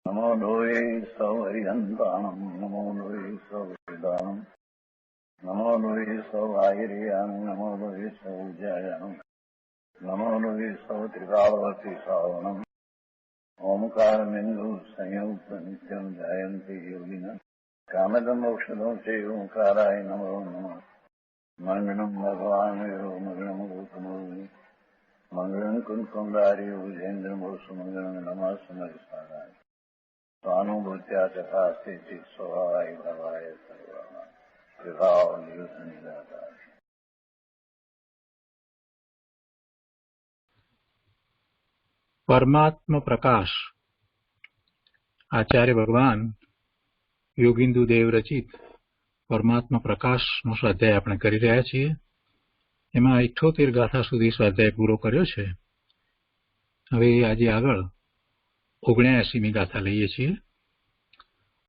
नमो लोये सौहरिहन्ताणम् नमो लोये सौहृदानम् नमो लोये सौभागिर्याम् नमो लोये सौजायाम् नमो लोये सौत्रिकावती सावनम् ओंकारमिन्दु संयुक्त नित्यम् जायन्ति योगिनः कामदम् मोक्षदम् च ओंकाराय नमो नमः मङ्गलम् भगवान् वीरो मङ्गलम् गौतमो मङ्गलम् कुन्कुण्डारि भुजेन्द्रमोसु मङ्गलम् नमः समरिसाराय स्वानुभूत्या तथा स्थिति स्वभावाय भवाय विभाव निजाता। परमात्म प्रकाश आचार्य भगवान યોગિંદુ દેવ રચિત પરમાત્મા પ્રકાશનો સ્વાધ્યાય આપણે કરી રહ્યા છીએ. એમાં 78 ગાથા સુધી સ્વાધ્યાય પૂરો કર્યો છે. હવે આજે આગળ 79મી ગાથા લઈએ છીએ.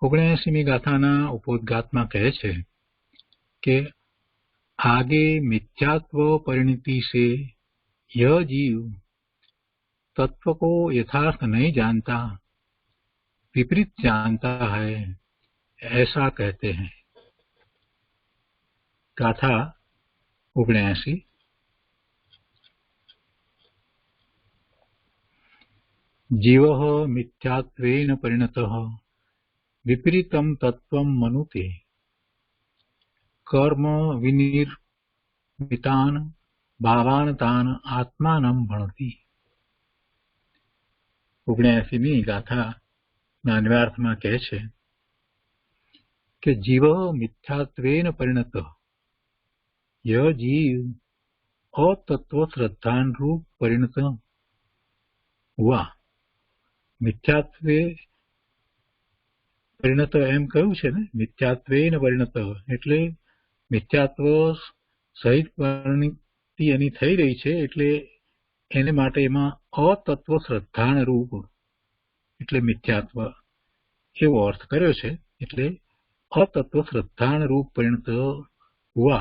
79મી ગાથાના ઉपोद्घातમાં કહે છે કે आगे मिथ्यात्व परिणति से यह जीव तत्व को यथार्थ नहीं जानता, विपरीत जानता है, ऐसा कहते हैं. गाथा 79. जीवः मिथ्यात्वेन परिणतः विपरीतं तत्वं मनुते कर्म विनिर्मितान् भावान् तान् आत्मानं भणति. 79મી ગાથાના અન્વયાર્થમાં કહે છે कि जीव मिथ्यात्वेन परिणत यह जीव अतत्व श्रद्धान रूप परिणत हुआ. मिथ्यात्वे परिणत एम कहू छे ने, मिथ्यात्वेन परिणत એટલે મિથ્યાત્વ સહિત પરિણતિ એની થઈ રહી છે, એટલે એને માટે એમાં અતત્વ શ્રદ્ધાન રૂપ એટલે મિથ્યાત્વ એવો અર્થ કર્યો છે. એટલે अतत्व श्रद्धान रूप परिणत हुआ.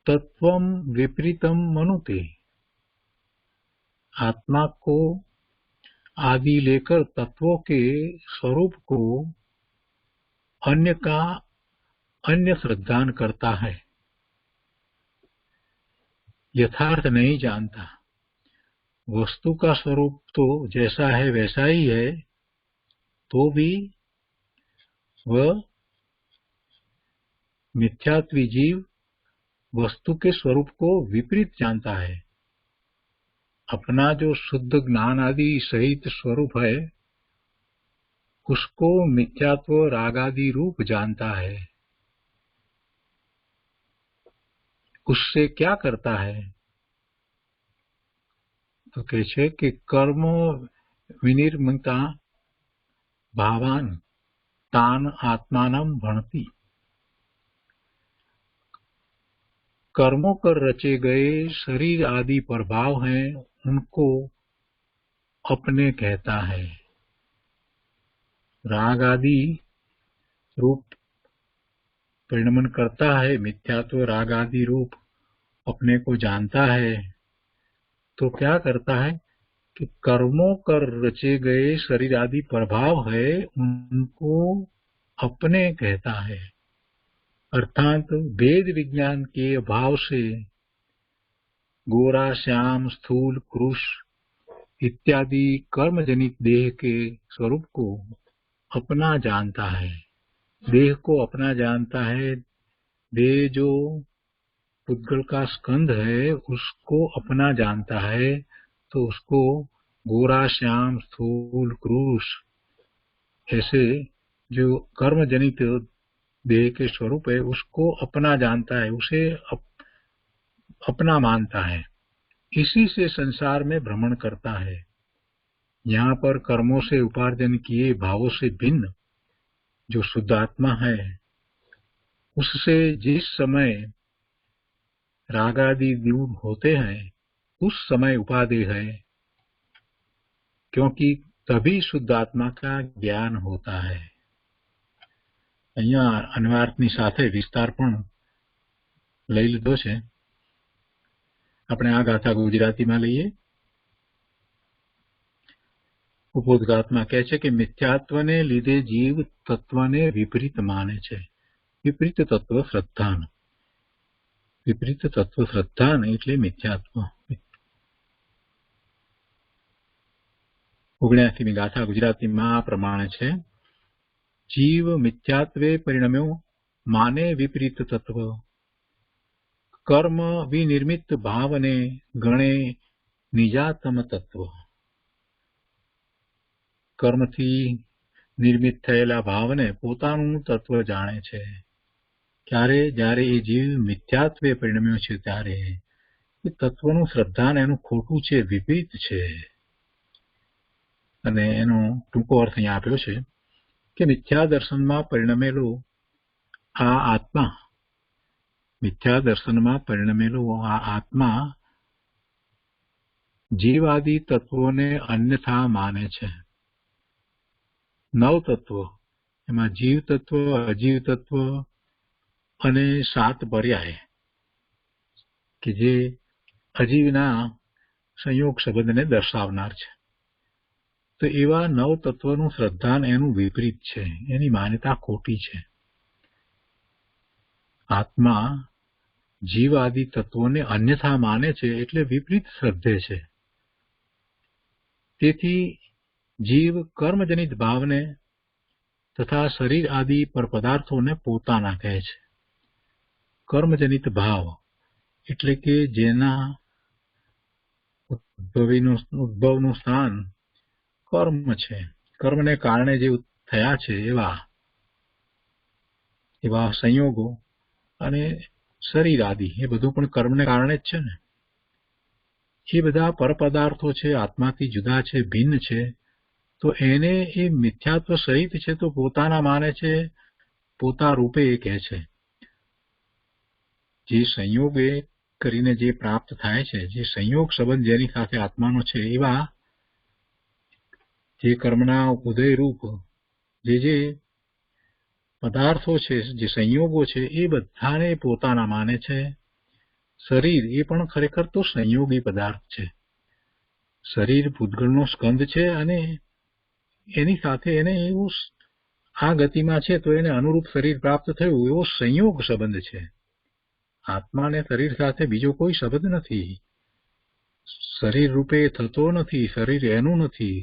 तत्वम विपरीतम मनुते, आत्मा को आदि लेकर तत्वों के स्वरूप को अन्य का अन्य श्रद्धान करता है, यथार्थ नहीं जानता. वस्तु का स्वरूप तो जैसा है वैसा ही है, तो भी वह मिथ्यात्वी जीव वस्तु के स्वरूप को विपरीत जानता है. अपना जो शुद्ध ज्ञान आदि सहित स्वरूप है उसको मिथ्यात्व रागादि रूप जानता है. उससे क्या करता है तो कहते कि कर्म विनिर्मिता भावान तान आत्मानं भणति. कर्मों कर रचे गए शरीर आदि प्रभाव हैं, उनको अपने कहता है. राग आदि रूप परिणमन करता है, मिथ्यात्व राग आदि रूप अपने को जानता है, तो क्या करता है कि कर्मों कर रचे गए शरीर आदि प्रभाव है, उनको अपने कहता है. अर्थात वेद विज्ञान के अभाव से गोरा श्याम स्थूल कृश इत्यादि कर्मजनित देह के स्वरूप को अपना जानता है. देह को अपना जानता है. देह जो पुद्गल का स्कंध है उसको अपना जानता है, तो उसको गोरा श्याम स्थूल क्रूश ऐसे जो कर्म जनित देह के स्वरूप है उसको अपना जानता है, उसे अपना मानता है. इसी से संसार में भ्रमण करता है. यहाँ पर कर्मों से उपार्जन किए भावों से भिन्न जो शुद्ध आत्मा है, उससे जिस समय रागादि दूर होते हैं उस समय उपादेय है, क्योंकि तभी शुद्ध आत्मा का ज्ञान होता है. અહીંયા અન્વયાર્થની સાથે વિસ્તાર પણ લઈ લીધો છે. આપણે આ ગાથા ગુજરાતીમાં લઈએ. ઉपोદઘાતમાં કહે છે કે મિથ્યાત્વને લીધે જીવ તત્વને વિપરીત માને છે. વિપરીત તત્વ શ્રદ્ધાન. વિપરીત તત્વ શ્રદ્ધાન એટલે મિથ્યાત્વ. 79મી ગાથા ગુજરાતીમાં આ પ્રમાણે છે. જીવ મિથ્યાત્વે પરિણમ્યો માને વિપરીત તત્વ. કર્મ વિનિર્મિત ભાવને ગણે નિજાતમ તત્વ. કર્મથી નિર્મિત થયેલા ભાવને પોતાનું તત્વ જાણે છે. ક્યારે? જ્યારે એ જીવ મિથ્યાત્વે પરિણમ્યો છે ત્યારે એ તત્વનું શ્રદ્ધાન એનું ખોટું છે, વિપરીત છે. અને એનો ટૂંકો અર્થ અહીંયા આપ્યો છે કે મિથ્યા દર્શનમાં પરિણમેલો આ આત્મા, મિથ્યા દર્શનમાં પરિણમેલો આ આત્મા જીવાદિ તત્વોને અન્યથા માને છે. 9 તત્વો, એમાં જીવ તત્વ, અજીવ તત્વ અને 7 પર્યાય કે જે અજીવના સંયોગ સંબંધને દર્શાવનાર છે. તો એવા 9 તત્વનું શ્રદ્ધાન એનું વિપરીત છે, એની માન્યતા ખોટી છે. આત્મા જીવ આદિ તત્વોને અન્યથા માને છે એટલે વિપરીત શ્રદ્ધે છે. તેથી જીવ કર્મજનિત ભાવને તથા શરીર આદિ પર પદાર્થોને પોતાના કહે છે. કર્મજનિત ભાવ એટલે કે જેના ઉદ્ભવનું સ્થાન કર્મ છે, કર્મને કારણે જે થયા છે એવા સંયોગો અને શરીર આદિ એ બધું પણ કર્મને કારણે જ છે ને. એ બધા પરપદાર્થો છે, આત્માથી જુદા છે, ભિન્ન છે. તો એને એ મિથ્યાત્વ સહિત છે તો પોતાના માને છે, પોતા રૂપે એ કહે છે. જે સંયોગ એ કરીને જે પ્રાપ્ત થાય છે, જે સંયોગ સંબંધ જેની સાથે આત્માનો છે, એવા જે કર્મના ઉદયરૂપ જે પદાર્થો છે, જે સંયોગો છે, એ બધાને પોતાના માને છે. શરીર એ પણ ખરેખર તો સંયોગી પદાર્થ છે. શરીર ભૂતગળનો સ્કંદ છે અને એની સાથે એને એવું આ ગતિમાં છે તો એને અનુરૂપ શરીર પ્રાપ્ત થયું, એવો સંયોગ સંબંધ છે. આત્માને શરીર સાથે બીજો કોઈ સંબંધ નથી. શરીર રૂપે થતો નથી, શરીર એનું નથી.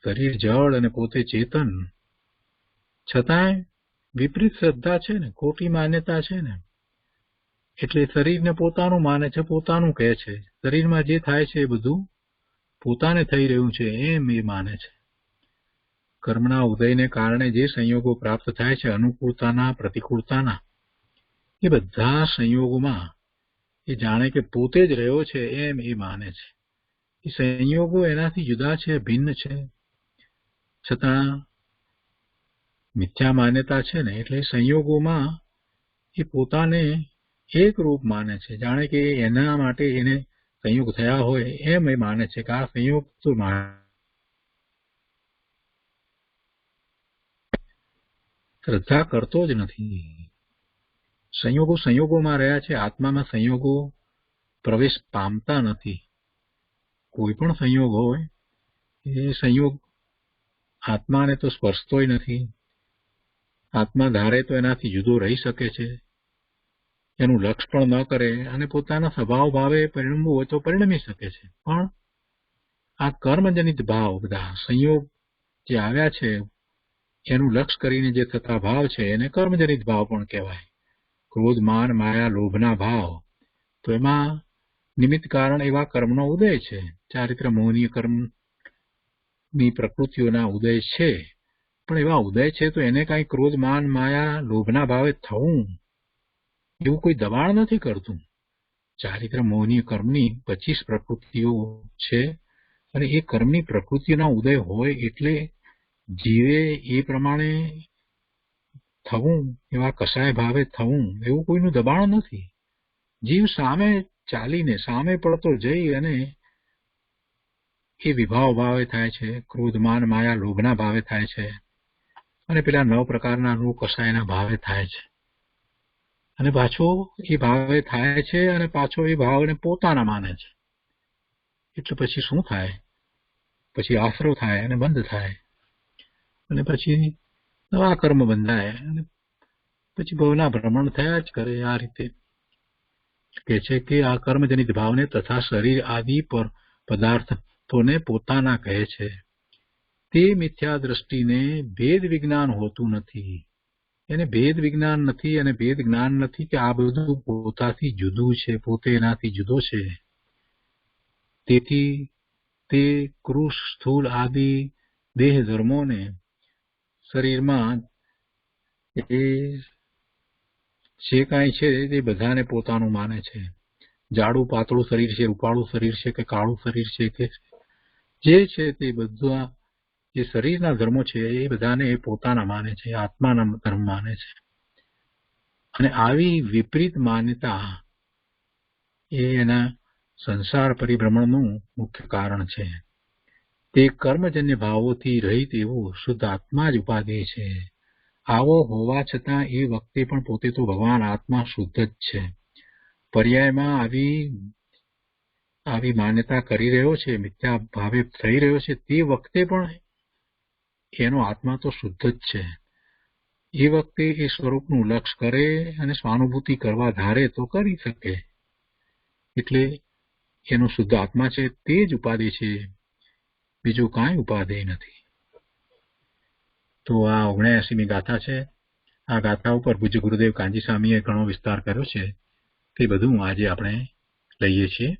શરીર જળ અને પોતે ચેતન. છતાંય વિપરીત શ્રદ્ધા છે ને, ખોટી માન્યતા છે ને. એટલે શરીરને પોતાનું માને છે, પોતાનું કહે છે. શરીરમાં જે થાય છે એ બધું પોતાને થઈ રહ્યું છે એમ એ માને છે. કર્મના ઉદયને કારણે જે સંયોગો પ્રાપ્ત થાય છે, અનુકૂળતાના, પ્રતિકૂળતાના, એ બધા સંયોગોમાં એ જાણે કે પોતે જ રહ્યો છે એમ એ માને છે. એ સંયોગો એનાથી જુદા છે, ભિન્ન છે. છતાં મિથ્યા માન્યતા છે ને, એટલે સંયોગોમાં એ પોતાને એક રૂપ માને છે. જાણે કે એના માટે એને સંયોગ થયા હોય એમ એ માને છે કે આ સંયોગ તો શ્રદ્ધા કરતો જ નથી. સંયોગો સંયોગોમાં રહ્યા છે, આત્મામાં સંયોગો પ્રવેશ પામતા નથી. કોઈ પણ સંયોગ હોય એ સંયોગ આત્માને તો સ્પર્શતોય નથી. આત્મા ધારે તો એનાથી જુદો રહી શકે છે, એનું લક્ષ પણ ન કરે અને પોતાના સ્વભાવ ભાવે પરિણમવું હોય તો પરિણમી શકે છે. પણ આ કર્મજનિત ભાવ, બધા સંયોગ જે આવ્યા છે એનું લક્ષ કરીને જે થતા ભાવ છે એને કર્મજનિત ભાવ પણ કહેવાય. ક્રોધ, માન, માયા, લોભના ભાવ, તો એમાં નિમિત્ત કારણ એવા કર્મનો ઉદય છે. ચારિત્ર મોહનીય કર્મની પ્રકૃતિઓના ઉદય છે. પણ એવા ઉદય છે તો એને કાંઈ ક્રોધ, માન, માયા, લોભના ભાવે થવું એવું કોઈ દબાણ નથી કરતું. ચારિત્ર મોહનીય કર્મની 25 પ્રકૃતિઓ છે અને એ કર્મની પ્રકૃતિના ઉદય હોય એટલે જીવે એ પ્રમાણે થવું, એવા કસાય ભાવે થવું એવું કોઈનું દબાણ નથી. જીવ સામે ચાલીને, સામે પડતો જઈ અને એ વિભાવ ભાવે થાય છે, ક્રોધ, માન, માયા, લોભના ભાવે થાય છે અને પેલા 9 પ્રકારના રોગ કસાયના ભાવે થાય છે. અને પાછો એ ભાવે થાય છે અને પાછો એ ભાવને પોતાના માને છે. એટલે પછી શું થાય? પછી આશરો થાય અને બંધ થાય અને પછી નવા કર્મ બંધાય અને પછી ભવના ભ્રમણ થયા જ કરે. આ રીતે કે છે કે આ કર્મજનિત ભાવને તથા શરીર આદિ પર પદાર્થોને પોતાના કહે છે. તે મિથ્યા દ્રષ્ટિને ભેદ વિજ્ઞાન હોતું નથી. એને ભેદ વિજ્ઞાન નથી અને ભેદ જ્ઞાન નથી કે આ બધું પોતાથી જુદું છે, પોતે એનાથી જુદો છે. તેથી તે કૃષ સ્થૂળ આદિ દેહ ધર્મોને શરીરમાં એ જે કાંઈ છે તે બધાને પોતાનું માને છે. જાડું પાતળું શરીર છે, રૂપાળું શરીર છે કે કાળું શરીર છે કે જે છે તે બધા જે શરીરના ધર્મો છે એ બધાને એ પોતાના માને છે, આત્માના ધર્મ માને છે. અને આવી વિપરીત માન્યતા એ એના સંસાર પરિભ્રમણનું મુખ્ય કારણ છે. તે કર્મજન્ય ભાવોથી રહિત એવું શુદ્ધ આત્મા જ ઉપાધિ છે. આવો હોવા છતાં એ વખતે પણ પોતે તો ભગવાન આત્મા શુદ્ધ જ છે. પર્યાયમાં આવી માન્યતા કરી રહ્યો છે, મિથ્યા ભાવે થઈ રહ્યો છે, તે વખતે પણ એનો આત્મા તો શુદ્ધ જ છે. એ વખતે એ સ્વરૂપનું લક્ષ કરે અને સ્વાનુભૂતિ કરવા ધારે તો કરી શકે. એટલે એનો શુદ્ધ આત્મા છે તે જ ઉપાધિ છે, બીજું કાંઈ ઉપાધિ નથી. તો આ 79મી ગાથા છે. આ ગાથા ઉપર પૂજ્ય ગુરુદેવ કાંજી સ્વામીએ ઘણો વિસ્તાર કર્યો છે. તે બધું આજે આપણે લઈએ છીએ.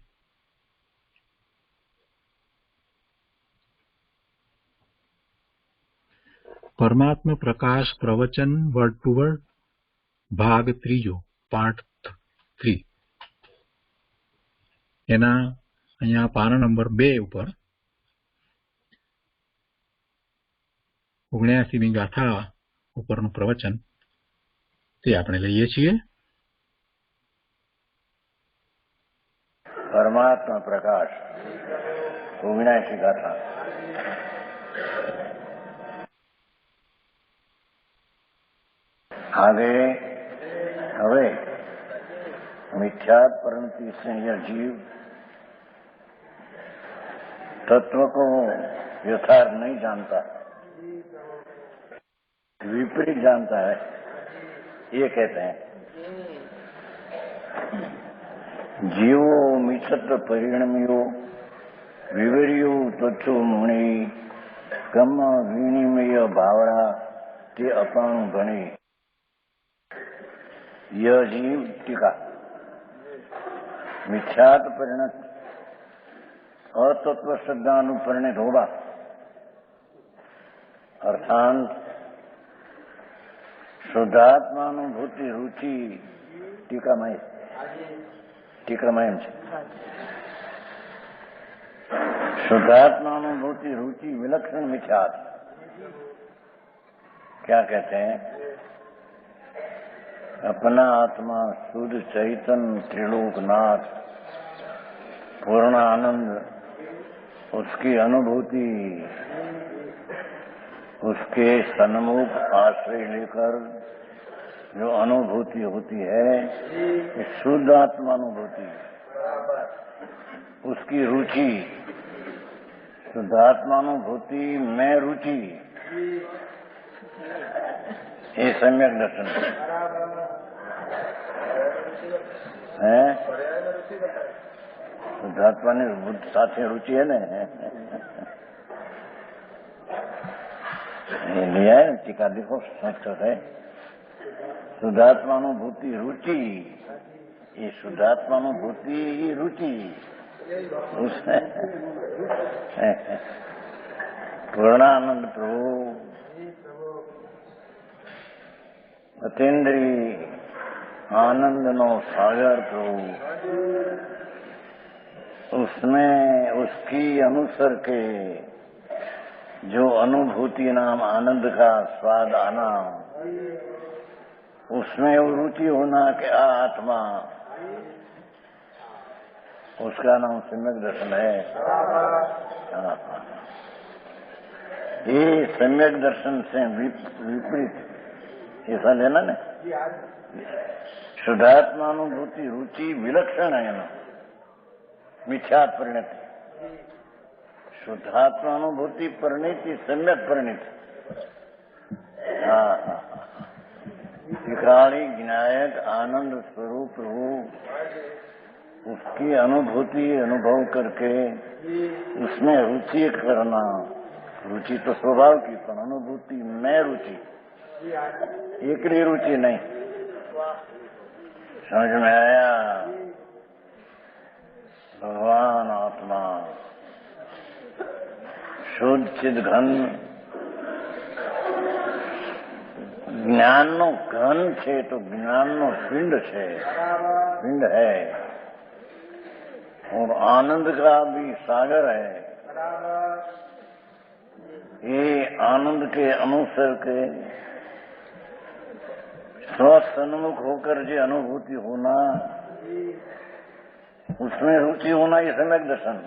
પરમાત્મા પ્રકાશ પ્રવચન વર્ડ ટુ વર્ડ ભાગ 3 પાર્ટ 3 એના અહીંયા પાના નંબર 2 ઉપર 79મી ગાથા ઉપરનું પ્રવચન તે આપણે લઈએ છીએ. પરમાત્મા પ્રકાશ 79 ગાથા. હવે मिथ्यात्व परंतु से यह जीव तत्व को यथार्थ नहीं जानता, विपरीत जानता है, ये कहते हैं. जीवो मिथत्व परिणम्यो विवर्यो तत्व मुनि कम विनिमय भावड़ा ते अपाणु भणी. यह जीव टीका मिथ्यात्व परिणत अतत्व श्रद्धानुपरिणित होगा, अर्थात शुद्धात्मानुभूति रुचि टीकामय છે. शुद्धात्मानुभूति रुचि विलक्षण मिथ्यात्व. क्या कहते हैं? अपना आत्मा शुद्ध चैतन्य त्रिलोकनाथ पूर्ण आनंद, उसकी अनुभूति उसके सन्मुख आश्रय लेकर जो अनुभूति होती है ये शुद्ध आत्मानुभूति. उसकी रुचि, शुद्धात्मानुभूति में रुचि, ये सम्यक दर्शन है. શુદ્ધાત્માની સાથે રુચિ है ને ये लिया है टीका देखो संस्कृत है. शुद्धात्मानुभूति रुचि, ये शुद्धात्मानुभूति रुचि उसमें पूर्णानंद प्रभु अतीन्द्रिय आनंद नो सागर प्रभु, उसमें उसकी अनुसर के जो अनुभूति नाम आनंद का स्वाद आना, उसमें वो रुचि होना कि आत्मा, उसका नाम सम्यक दर्शन है. ये सम्यक दर्शन से विपरीत ऐसा लेना ना. शुद्धात्मानुभूति रुचि विलक्षण है ना, मिथ्यात्व परिणति. शुद्धात्मानुभूति परिणति सम्यक परिणति। हाँ, त्रिकाली ज्ञायक आनंद स्वरूप हो, उसकी अनुभूति अनुभव करके उसमें रुचि करना। रुचि तो स्वभाव की, पर अनुभूति में रुचि, एकली रुचि नहीं। समझ में आया? भगवान आत्मा शुद्ध चिद घन જ્ઞાનનો ઘન છે તો જ્ઞાનનો પિંડ છે, पिंड है, और आनंद का भी सागर है। ये आनंद के अनुसार के स्वसन्मुख होकर जो अनुभूति होना, उसमें रुचि होना, ये सम्यक दर्शन।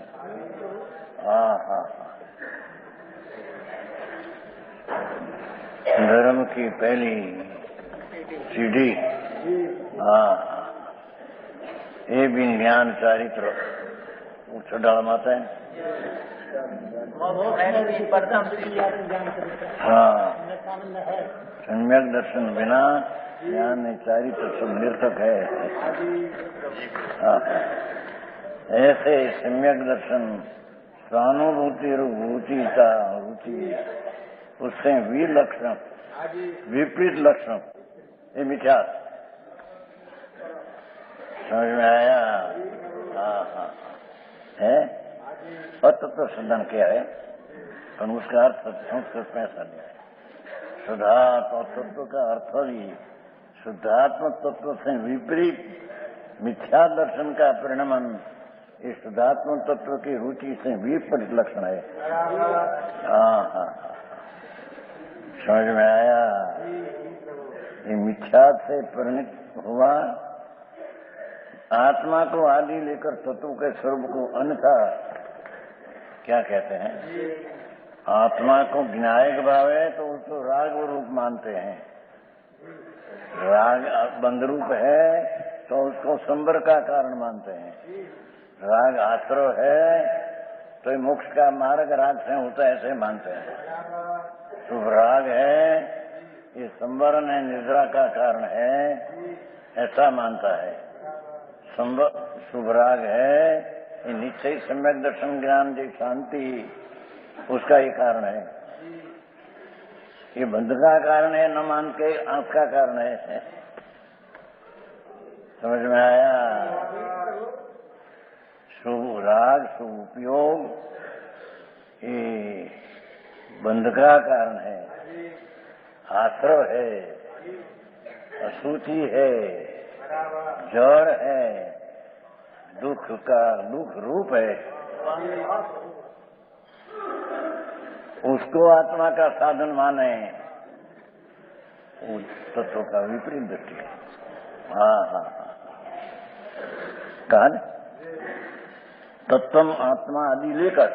धर्म की पहली सीढ़ी। ये भी ज्ञान चारित्र उछडाल माता है। हाँ, सम्यक दर्शन बिना ज्ञान चारित्र सब निर्थक है। ऐसे सम्यक दर्शन स्वानुभूति रुचि का रुचि, उससे विलक्षण विपरीत लक्षण, ये मिथ्या। समझ में आया? है तत्व सिद्धांत क्या है, पर उसका अर्थ संस्कृत में ऐसा नहीं है। शुद्धात्म तत्व का अर्थ भी शुद्धात्म तत्व से विपरीत मिथ्या दर्शन का परिणमन इस शुद्धात्म तत्व की रुचि से विपरीत लक्षण है। समझ में आया? ये मिथ्या से परिणित हुआ, आत्मा को आदि लेकर तत्व के स्वरूप को अन्यथा क्या कहते हैं? आत्मा को ज्ञायक भाव है तो उसको राग रूप मानते हैं। राग बंध रूप है तो उसको संबर का कारण मानते हैं। राग आश्रय है तो मोक्ष का मार्ग राग से होता है, ऐसे मानते हैं। शुभ राग है, ये संवरण है, निद्रा का कारण है, ऐसा मानता है। शुभ राग है, ये निश्चय सम्यक दर्शन ज्ञान जो शांति, उसका ये कारण है। ये बंध का कारण है, न मान के आंख का कारण है। समझ में आया? शुभ राग शुभ उपयोग ये बंध का कारण है, आश्रय है, अशुचि है, जड़ है, दुख रूप है। उसको आत्मा का साधन माने, उस तत्व का विपरीत दृष्टि। कहा तत्वम आत्मा आदि लेकर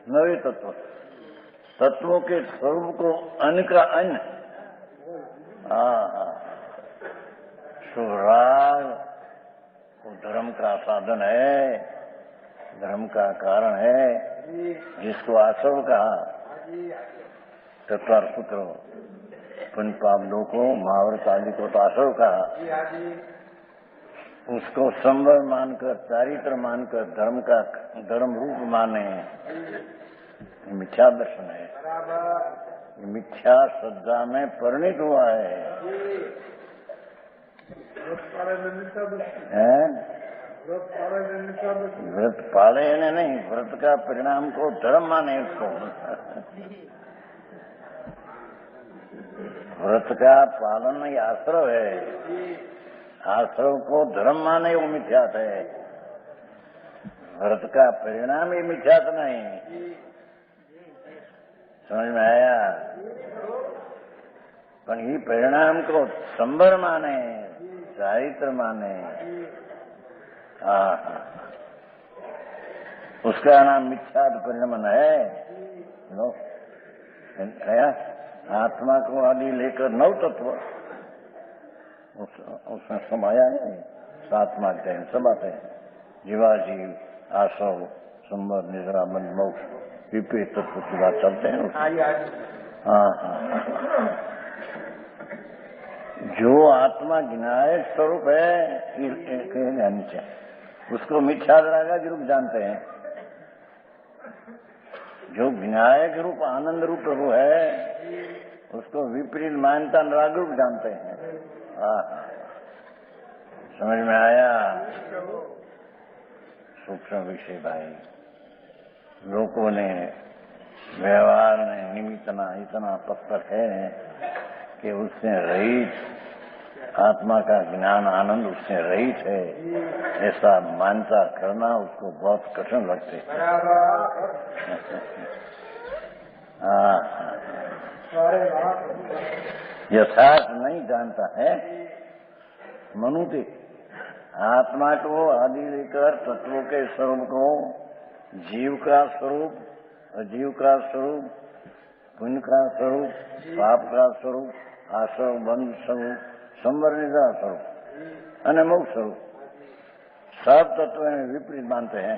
नवे तत्वों के स्वरूप को अन्य का अन्य। सुराग धर्म का साधन है, धर्म का कारण है, जिसको आसव कहा। चतुर्थ सूत्र पुण्य पाप दो को महावरत आदि को तो आसव कहा। उसको संवर मानकर, चारित्र मानकर धर्म रूप माने, मिथ्या दर्शन है। मिथ्या श्रद्धा में परिणित हुआ है। व्रत पाले ने नहीं, व्रत का परिणाम को धर्म माने। उसको व्रत का पालन ये आश्रय है, आश्रय को धर्म माने वो मिथ्यात है। व्रत का परिणाम ये मिथ्यात नहीं। समझ में आया? पर ये परिणाम को संबर माने, चारित्र माने, उसका नाम मिथ्यात परिणमन है। आत्मा को आदि लेकर नव तत्व उसमें समाया है। सातवा अध्याय सब आते हैं। जीवाजीव, आसव, संबर निद्रा मन मोक्ष विपरीत तत्व की बात करते हैं। हाँ हाँ, जो आत्मा ज्ञायक स्वरूप है नीचे, उसको मिथ्याद्रागा रूप जानते हैं। जो ज्ञायक रूप आनंद रूप प्रभु है उसको विपरीत मान्यता अनुराग रूप जानते हैं। समझ में आया? सूक्ष्म विषय भाई, लोगों ने व्यवहार ने निमित्तना इतना पत्थर है कि उससे रहित आत्मा का ज्ञान आनंद उससे रहित है, ऐसा मान्यता करना उसको बहुत कठिन लगते है। यथार्थ नहीं जानता है मनुष्य। आत्मा को आदि लेकर तत्वों के स्वरूप को जीव का स्वरूप, अजीव का स्वरूप, पुण्य का स्वरूप, पाप का स्वरूप, आश्रव बंध स्वरूप, संवर निद्रा स्वरूप, अनमोक्ष स्वरूप, सब तत्व में विपरीत मानते हैं।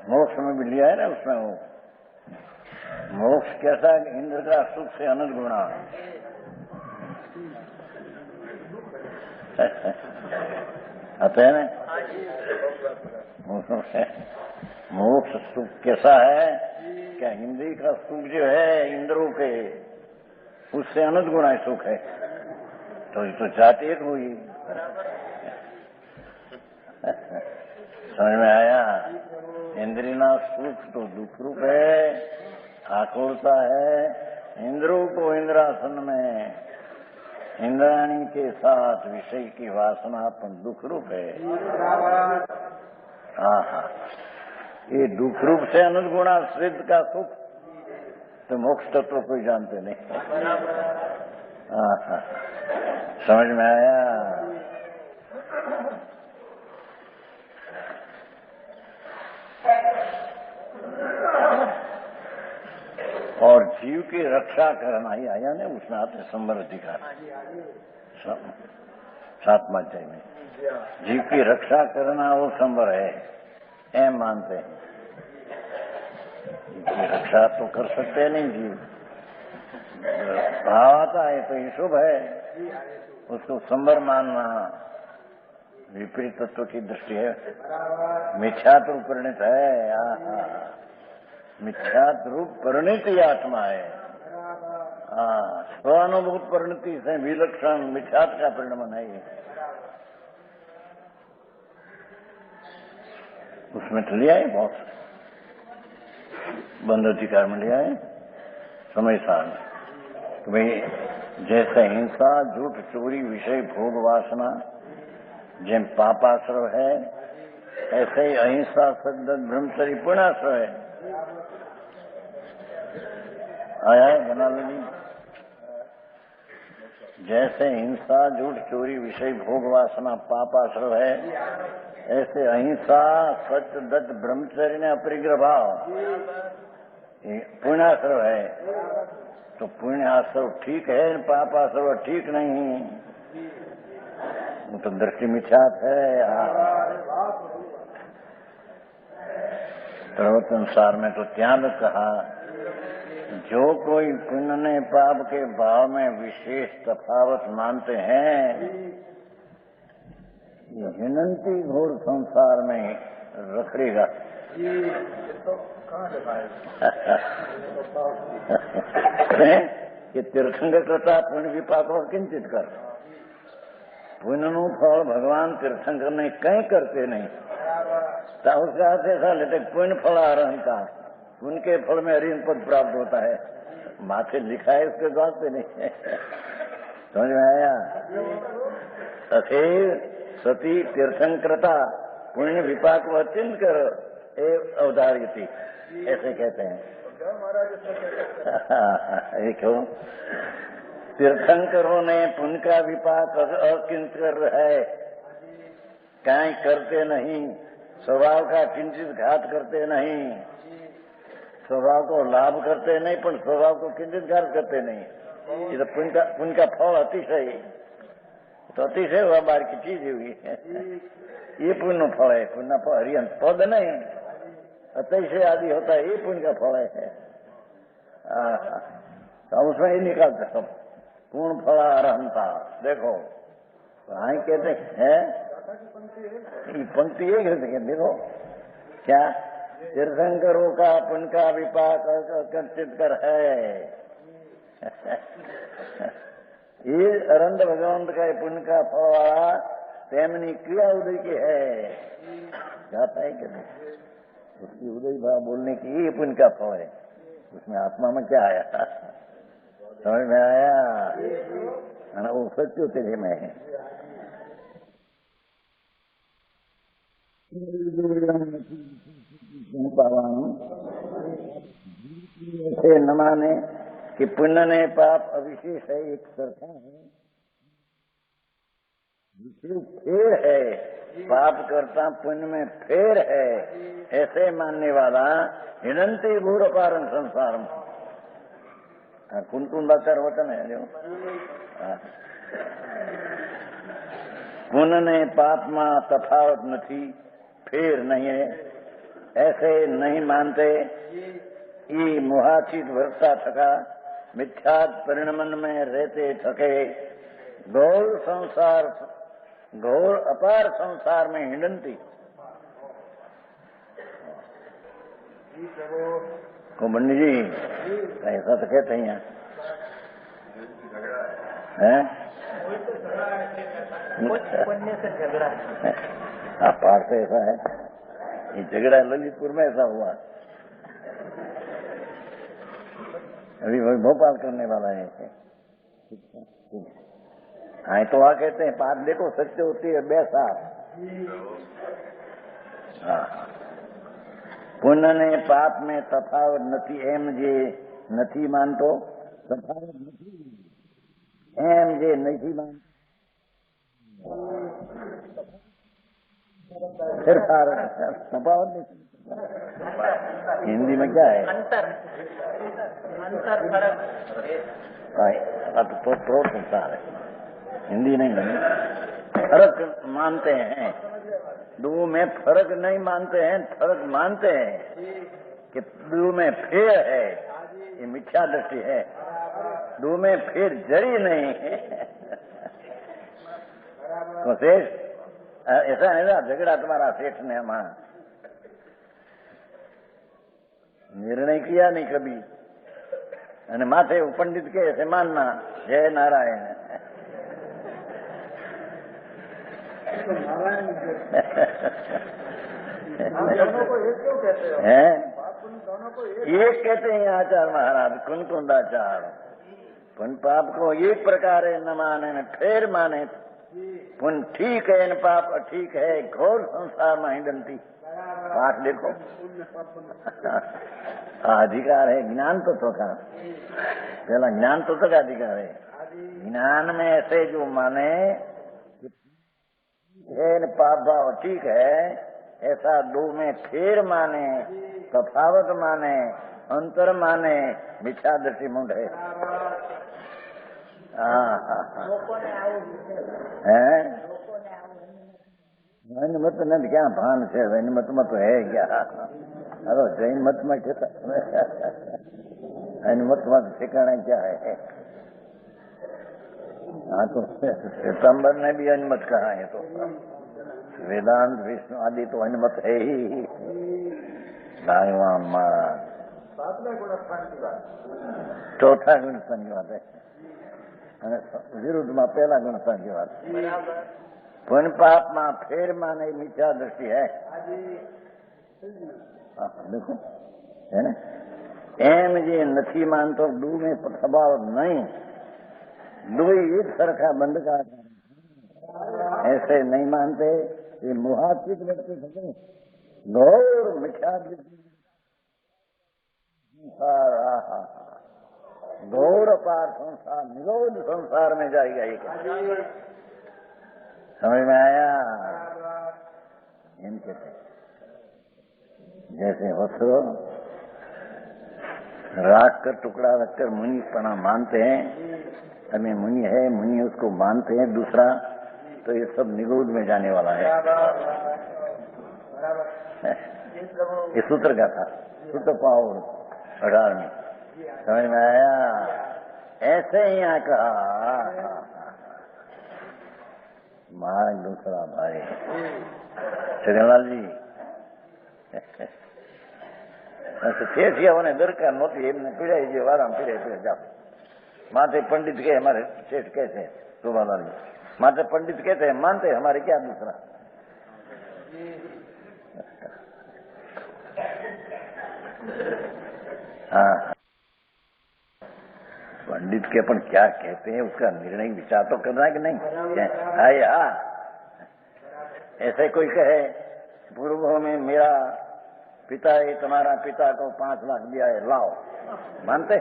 मोक्ष में भी लिया है ना, उसमें वो मोक्ष कैसा है? इंद्र का सुख से अनंत गुणा। आते हैं ना? मोक्ष सुख कैसा है? क्या इंद्रिय का सुख जो है इंद्रों के, उससे अनंत गुणा सुख है। तो ये तो जाति एक हुई। समझ में आया? इंद्रिय ना सुख तो दुख रूप है, आकुलता है। इंद्रों को इंद्रासन में इंद्राणी के साथ विषय की वासना अपन दुख रूप है। हाँ हाँ, ये दुख रूप से अनंत गुणा सिद्ध का सुख तो मोक्ष तत्व कोई जानते नहीं। हाँ हाँ, समझ में आया? और जीव की रक्षा करना ही आया ने, उसमें आते संवर अधिकार सातवां अध्याय में। जीव की रक्षा करना वो संवर है, एम मानते हैं। जीव की रक्षा तो कर सकते नहीं जीव, भाव आता है तो ये शुभ है, उसको संवर मानना विपरीत तत्व की दृष्टि है। मिथ्यात्व परिणित है। मिथ्यात्रूप परिणति आत्मा है। स्वानुभूत परिणति से विलक्षण मिथ्यात्व का परिणाम है। उसमें तो लिया है, बहुत बंद अधिकार में लिया है समय सार में। तो भाई जैसे हिंसा, झूठ, चोरी, विषय, भोग, वासना जिन पापाश्रव है, ऐसे ही अहिंसा, सद्गत, ब्रह्मचर्य पुण्याश्रव है। आया है बना ली। जैसे हिंसा, झूठ, चोरी, विषय, भोग, वासना पापाश्रव है, ऐसे अहिंसा, सत्य, दत्त, ब्रह्मचर्य ने अपरिग्रह भाव पुण्याश्रव है। तो पुण्याश्रव ठीक है, पापाश्रव ठीक नहीं, तो दृष्टि मिथ्यात है। सर्वसंसार में तो त्याग कहा, जो कोई पुण्य ने पाप के भाव में विशेष तफावत मानते हैं, ये हिनंती घोर संसार में रखड़ेगा। कि तीर्थंकर करता पुण्य विपाक और किंचित कर। पुण्यનું ફળ ભગવાન તીર્થંકર ને કઈ करते नहीं। तो उसका अर्थ ऐसा लेते पुण्य फल आरोहण का, उनके फल में हरिन पद प्राप्त होता है। माथे लिखा है उसके द्वार से नहीं है। समझ में आया? तथैव सती तीर्थंकरता पुण्य विपाक व चिंकर अवधार्यति, ऐसे कहते हैं। एक हो तीर्थंकरों ने पुण्य का विपाक अकिंकर है, कहीं करते नहीं, स्वभाव का किंचित घात करते नहीं, स्वभाव को लाभ करते नहीं, पर स्वभाव को किंचित घात करते नहीं। ये तो पुण्य का फल अतिशय तो अतिशय हुआ बार की चीज हुई है। ये पुण्य फल है, पुण्य फल हरियंत पद नहीं, अतिशय आदि होता है, ये पुण्य का फल है। तो उसमें ही निकालते सब पूर्ण फला अरहंता। देखो हाँ कहते हैं, ये पंक्ति ये कहते देखो क्या तीर्थंकरों का पुण्य का विपाक अर्चित कर है। ये अरंध भगवंत का पुण्य का फल वाला तेमनी क्रिया उदय की है, जाता है क्या उसकी उदय भाव बोलने की ये पुण्य का फल है। उसमें आत्मा में क्या आया, समझ में आया? वो सत्य तेरे में है। ऐसे न माने कि पुण्य ने पाप अविशेष है, एक सरखा है, विशेष फेर है, पाप करता पुण्य में फेर है, ऐसे मानने वाला हिनंती घोर पारण संसार में। कुंकुंडाचार वचन है जो पुण्य ने पाप में तफावत नहीं, फेर नहीं है, ऐसे नहीं मानते। ये मोहाचित वर्ता थका मिथ्यात परिणमन में रहते थके, घोर संसार, घोर अपार संसार में हिंडती को बंडी जी ऐसा तो कहते हैं अपार से ऐसा है। ये झगड़ा ललितपुर में ऐसा हुआ, अभी वही भोपाल करने वाला है। हाँ तो वहाँ कहते हैं बात देखो सत्य होती है बेसा। हाँ पुण्य ने पाप में तफावत નથી એમ જે નથી માનતો, તફાવત નથી એમ જે નથી માનતો, ફેરફાર तफावत नहीं। हिंदी में क्या है अंतर, अंतर फर्क तो संसार है, हिंदी नहीं बनी। फर्क मानते हैं, दो में फर्क नहीं मानते हैं, फर्क मानते हैं कि दो में फेर है, ये मिथ्या दृष्टि है। दो में फेर जरी नहीं है। तो शेष ऐसा नहीं था झगड़ा तुम्हारा सेठ ने हमारा निर्णय किया नहीं कभी, અને માથે पंडित के ऐसे मानना जय नारायण। दोनों को एक क्यों कहते हैं? दोनों को एक कहते हैं आचार महाराज, कुंकुंडाचार। पुण्य पाप को एक प्रकार न माने न फेर माने, पुण्य ठीक है न पाप ठीक है, घोर संसार में हिंडती। पाठ देखो अधिकार है ज्ञान तत्व का, पहला ज्ञान तत्व का अधिकार है। ज्ञान में ऐसे जो माने पाप भाव ठीक है, ऐसा दो में फेर माने, तफावत माने, अंतर माने, मिथ्या दृष्टि मुंड है। जैन मत न क्या भान से, जैन मत में तो है क्या? अरे जैन मत में क्या, जैन मत में ठिकाना क्या है? हाँ तो सितंबर ने भी अनुमत कहा है, तो वेदांत विष्णु आदि तो अनुमत है ही। भगवान महाराज चौथा गुण स्थान की बात है, विरुद्ध में पहला गुण स्थान की बात। पुण्य पाप में फेर माने मिथ्या दृष्टि है। देखो है ना, एम जे नहीं मानतो, दू में स्वभाव नहीं, दो एक सरखा बंद का ऐसे नहीं मानते। ये मुहाचित व्यक्ति थे, घोर मिथ्या घोर पार संसार, निरोध संसार में जाएगा। ये समझ में आया? इनके जैसे वस्त्र राख कर टुकड़ा रखकर मुनि पना मानते हैं, हमें मुनि है, मुनि उसको मानते हैं, दूसरा तो ये सब निगूढ़ में जाने वाला है। ये सूत्र का था, सूत्र पाओ 18 में, समझ में आया? ऐसे ही यहाँ कहा मार दूसरा भाई छगनलाल जी શેઠિયાઓને દરકાર નહોતી, એમને પીડાઈ જે વારામ પીડાઈ જાઓ. माथे पंडित के हमारे सेठ कहते हैं शोभालाल जी, माथे पंडित कहते हैं मानते हमारे क्या दूसरा। हाँ, पंडित के अपन क्या कहते हैं उसका निर्णय विचार तो करना है कि नहीं? हाँ, ऐसे कोई कहे पूर्व में मेरा पिता है, तुम्हारा पिता को 5 लाख दिया है, लाओ, मानते?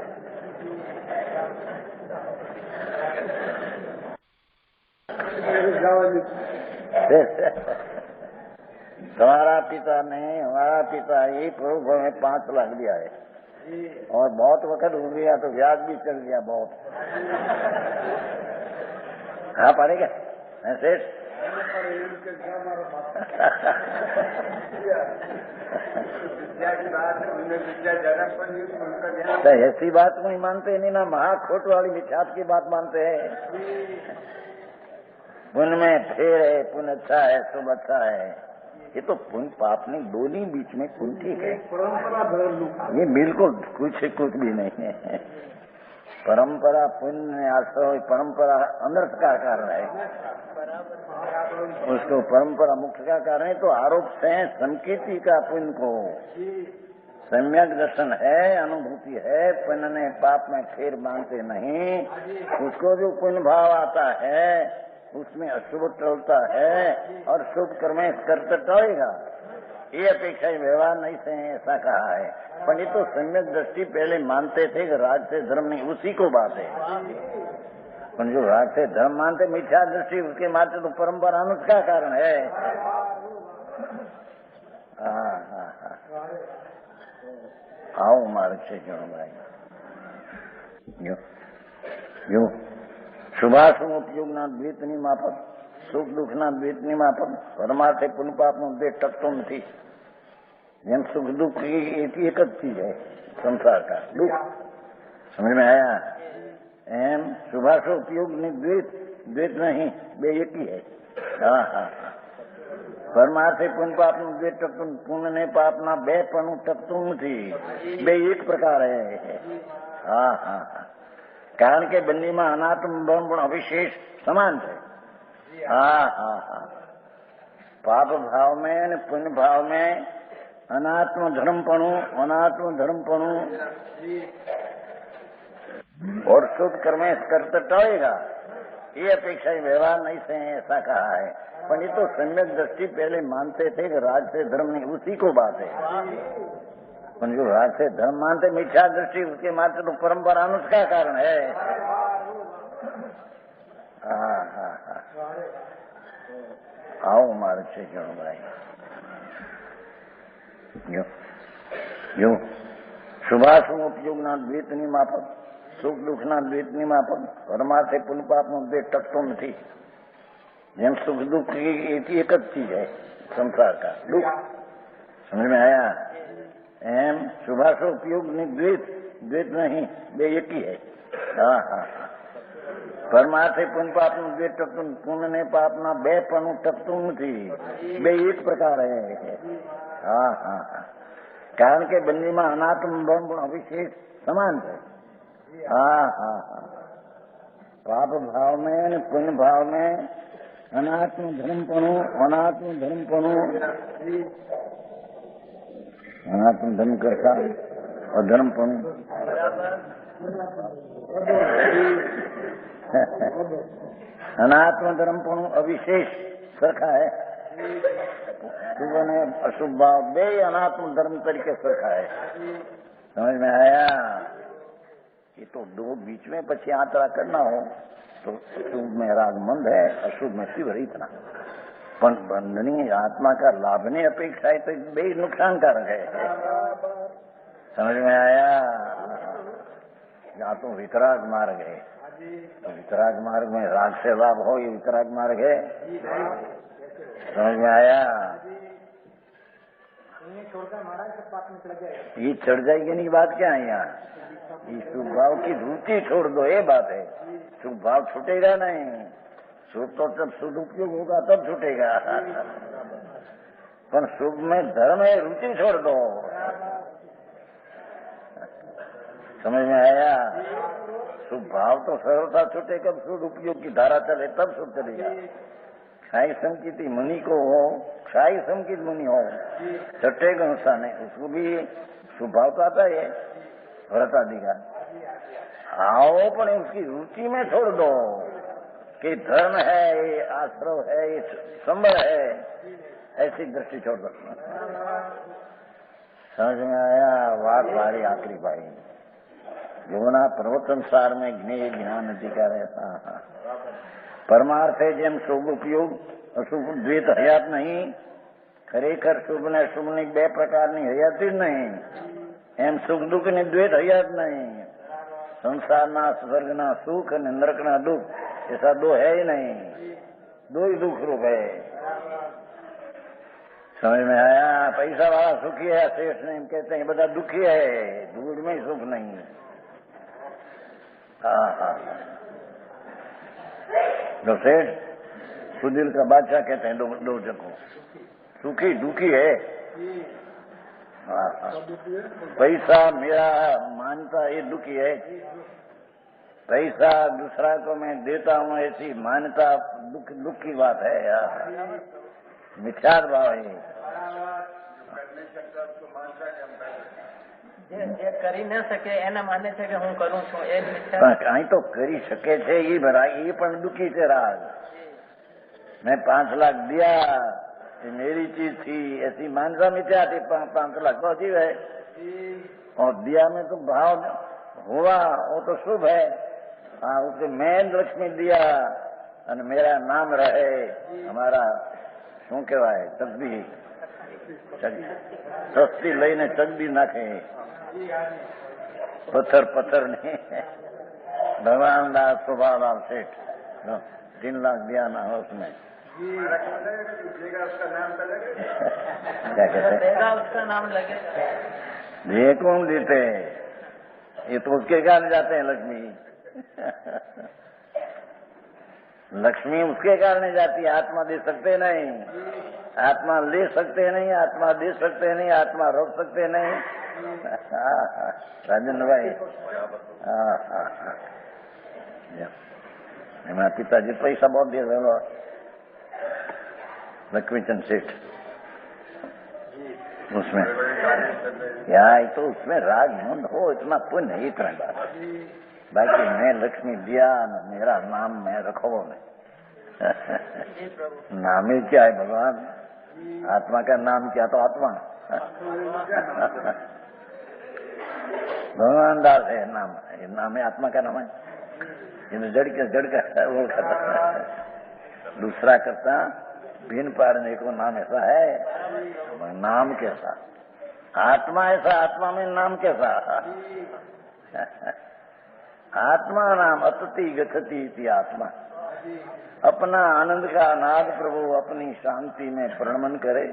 तुम्हारा पिता ने हमारा पिता ही पूर्व में 5 लाख दिया है और बहुत वक्त हो गया तो ब्याज भी चल गया बहुत। हाँ पड़ेगा ऐसे तो ऐसी बात नहीं मानते, नहीं ना महाखोट वाली मिठास की बात मानते हैं। पुण्य में फेर है, पुण्य अच्छा है, शुभ अच्छा है, ये तो पुण्य पाप नहीं, दोनों बीच में पुण्य ठीक है। ये बिल्कुल कुछ भी नहीं है। परंपरा पुण्य आश्रय परंपरा अनर्थ का कारण है, उसको परंपरा मुख्य का कारण है। तो आरोप से संकेती का पुण्य को सम्यक दर्शन है, अनुभूति है, पुण्य ने पाप में फेर मानते नहीं, उसको जो पुण्य भाव आता है उसमें अशुभ टलता है और शुभ कर्म करते टलेगा, ये अपेक्षा व्यवहार नहीं से ऐसा कहा है। पर ये तो सम्यक दृष्टि पहले मानते थे कि राज से धर्म नहीं, उसी को बात है। पर जो राज से धर्म मानते मिथ्या दृष्टि उसके मानते तो परंपरा अनुष्का कारण है। हाँ, आओ मार्ग से क्यों भाई, यो શુભાશુભ ઉપયોગના દ્વૈતની માફક સુખ દુઃખના દ્વૈતની માફક પરમાર્થે પુण्य પાપનો દ્વૈત ટકતો નથી। જેમ સુખ दुख एक જ चीज है संसार का दुख, समझ में आया? एम शुभाशुभ उपयोगની द्वैत नहीं, बे एक ही है। हाँ, પરમાર્થે પુण्य પાપનો દ્વૈત ટકતો, પુण्य ને પાપના બે પણ ટકતું નથી, બે એક પ્રકાર है। हाँ, કારણ કે બંનેમાં અનાત્મ પણ અવિશેષ સમાન છે। हाँ, पाप भाव में और पुण्य भाव में अनात्म धर्मपणु और शुभ कर्म करते टलेगा, ये अपेक्षा व्यवहार नहीं से ऐसा कहा है। पर ये तो सम्यक दृष्टि पहले मानते थे कि राज से धर्म नहीं, उसी को बात है। पर जो राज से धर्म मानते मिथ्या दृष्टि उसके मानते तो परंपरा अनुष्का कारण है। हाँ, आओ मार्ग से क्यों भाई, यो શુભાશુભ ઉપયોગના દ્વૈતની માફક સુખ દુઃખના દ્વૈતની માફક પરમાર્થે પુण्य પાપનો દ્વૈત ટકતો નથી। જેમ सुख दुख एक જ चीज है संसार का दुख, समझ में आया? एम शुभाशुभ उपयोगની द्वैत नहीं, बे एक ही है। हाँ, પરમાર્થે પુण्य પાપનો દ્વૈત ટકતો, પુण्य ને પાપના બે પણ ટકતું નથી, બે એક પ્રકાર है। हाँ, કારણ કે બંનેમાં અનાત્મ પણ અવિશેષ સમાન છે। हाँ, पाप भाव में और पुण्य भाव में अनात्म धर्मपणु अनात्म धर्म करता और धर्मपणु अनात्म धर्मपणु अविशेष सरखा है। शुभ ने अशुभ भाव बे अनात्म धर्म तरीके सरखा है। समझ में आया? ये तो दो बीच में पछी आंतरा करना हो तो शुभ में रागमंद है, अशुभ में शिव रहितना, पण बंधनी आत्मा का लाभने अपेक्षा है तो बे नुकसानकारक है। समझ में आया? या तो वितराग मार्ग है, तो वितराग मार्ग में राग से लाभ हो, ये वितराग मार्ग है। समझ में आया? ये चढ़ जाएगी नहीं, बात क्या है यहाँ? ये शुभ भाव की धूती छोड़ दो, ये बात है। शुभ भाव छूटेगा नहीं, शुभ तो जब सदुपयोग होगा तब छूटेगा। पर शुभ में धर्म है, रुचि छोड़ दो। समझ में आया? शुभ भाव तो सर्वथा छूटे, कब शुभ उपयोग की धारा चले तब शुभ चलेगा। क्षाई संकित मुनि को हो, क्षाई संकित मुनि हो, छठे गुणसा ने उसको भी शुभ भाव तो आता है व्रत आदि का। आओ पर उसकी रुचि में छोड़ दो कि धर्म है, ये आश्रव है, ये संबल है, ऐसी दृष्टि छोड़ दो। समझ में आया? बात हमारी आखिरी भाई योना प्रवचन सार में ज्ञेय ज्ञान अधिकार है। परमार्थ है જેમ શુભ ઉપયોગ અશુભ દ્વૈત હયાત નહીં, ખરેખર શુભ ને અશુભની બે પ્રકારની હયાતી જ નહીં, એમ સુખ દુઃખની દ્વૈત હયાત નહીં। સંસારના સ્વર્ગના સુખ અને નરકના દુઃખ ऐसा दो है ही नहीं, दो ही दुख रूप है। समझ में आया? पैसा वाला सुखी है, शेष नहीं कहते हैं, बड़ा दुखी है, दूर में सुख नहीं। हाँ, जो सेठ सुदिल का बादशाह कहते हैं, दो जगह सुखी दुखी है। पैसा मेरा मानता ये दुखी है, पैसा दूसरा को मैं देता हूँ ऐसी मान्यता दुख की बात है यार, मिथ्या भाव है। જે કરી ન શકે એને માને છે કે હું કરું છું એ મિથ્યા। કાંઈ તો કરી શકે છે એ ભરા, એ પણ दुखी છે राग। मैं 5 लाख दिया, ये मेरी चीज थी, ऐसी मानसा मिथ्या थी। 5 लाख तो अजीब है, और दिया में तो भाव हुआ वो तो शुभ है। हाँ, उसे मैं लक्ष्मी दिया और मेरा नाम रहे, हमारा શું કહેવાય તકદી સસ્તી લઈને ચગદી નાખે पत्थर ने। भगवान दास स्वभाव सेठ 3 लाख दिया ना उसमें, क्या कहते हैं, उसका नाम लगे। ये कौन देते? ये तो उसके कारण जाते हैं लक्ष्मी। लक्ष्मी उसके कारण जाती है, आत्मा दे सकते नहीं, आत्मा ले सकते नहीं, आत्मा दे सकते नहीं, आत्मा रोक सकते नहीं। राजेंद्र भाई, मेरा पिताजी पैसा बहुत दिया था लक्ष्मीचंद सेठ, उसमें यार तो उसमें राग मंद हो, इतना पुण्य है, इतना बात। बाकी मैं लक्ष्मी दिया न मेरा नाम मैं रखो नहीं। नाम ही क्या है भगवान? आत्मा का नाम क्या? तो आत्मा भगवान दास है नाम, ये नाम है, आत्मा का नाम है। ये जड़ का वो करता दूसरा करता भिन्न पाड़ने को नाम ऐसा है, नाम कैसा? आत्मा ऐसा, आत्मा में नाम कैसा? आत्मा नाम अतति गति इति आत्मा। अपना आनंद का नाद प्रभु अपनी शांति में प्रणमन करे,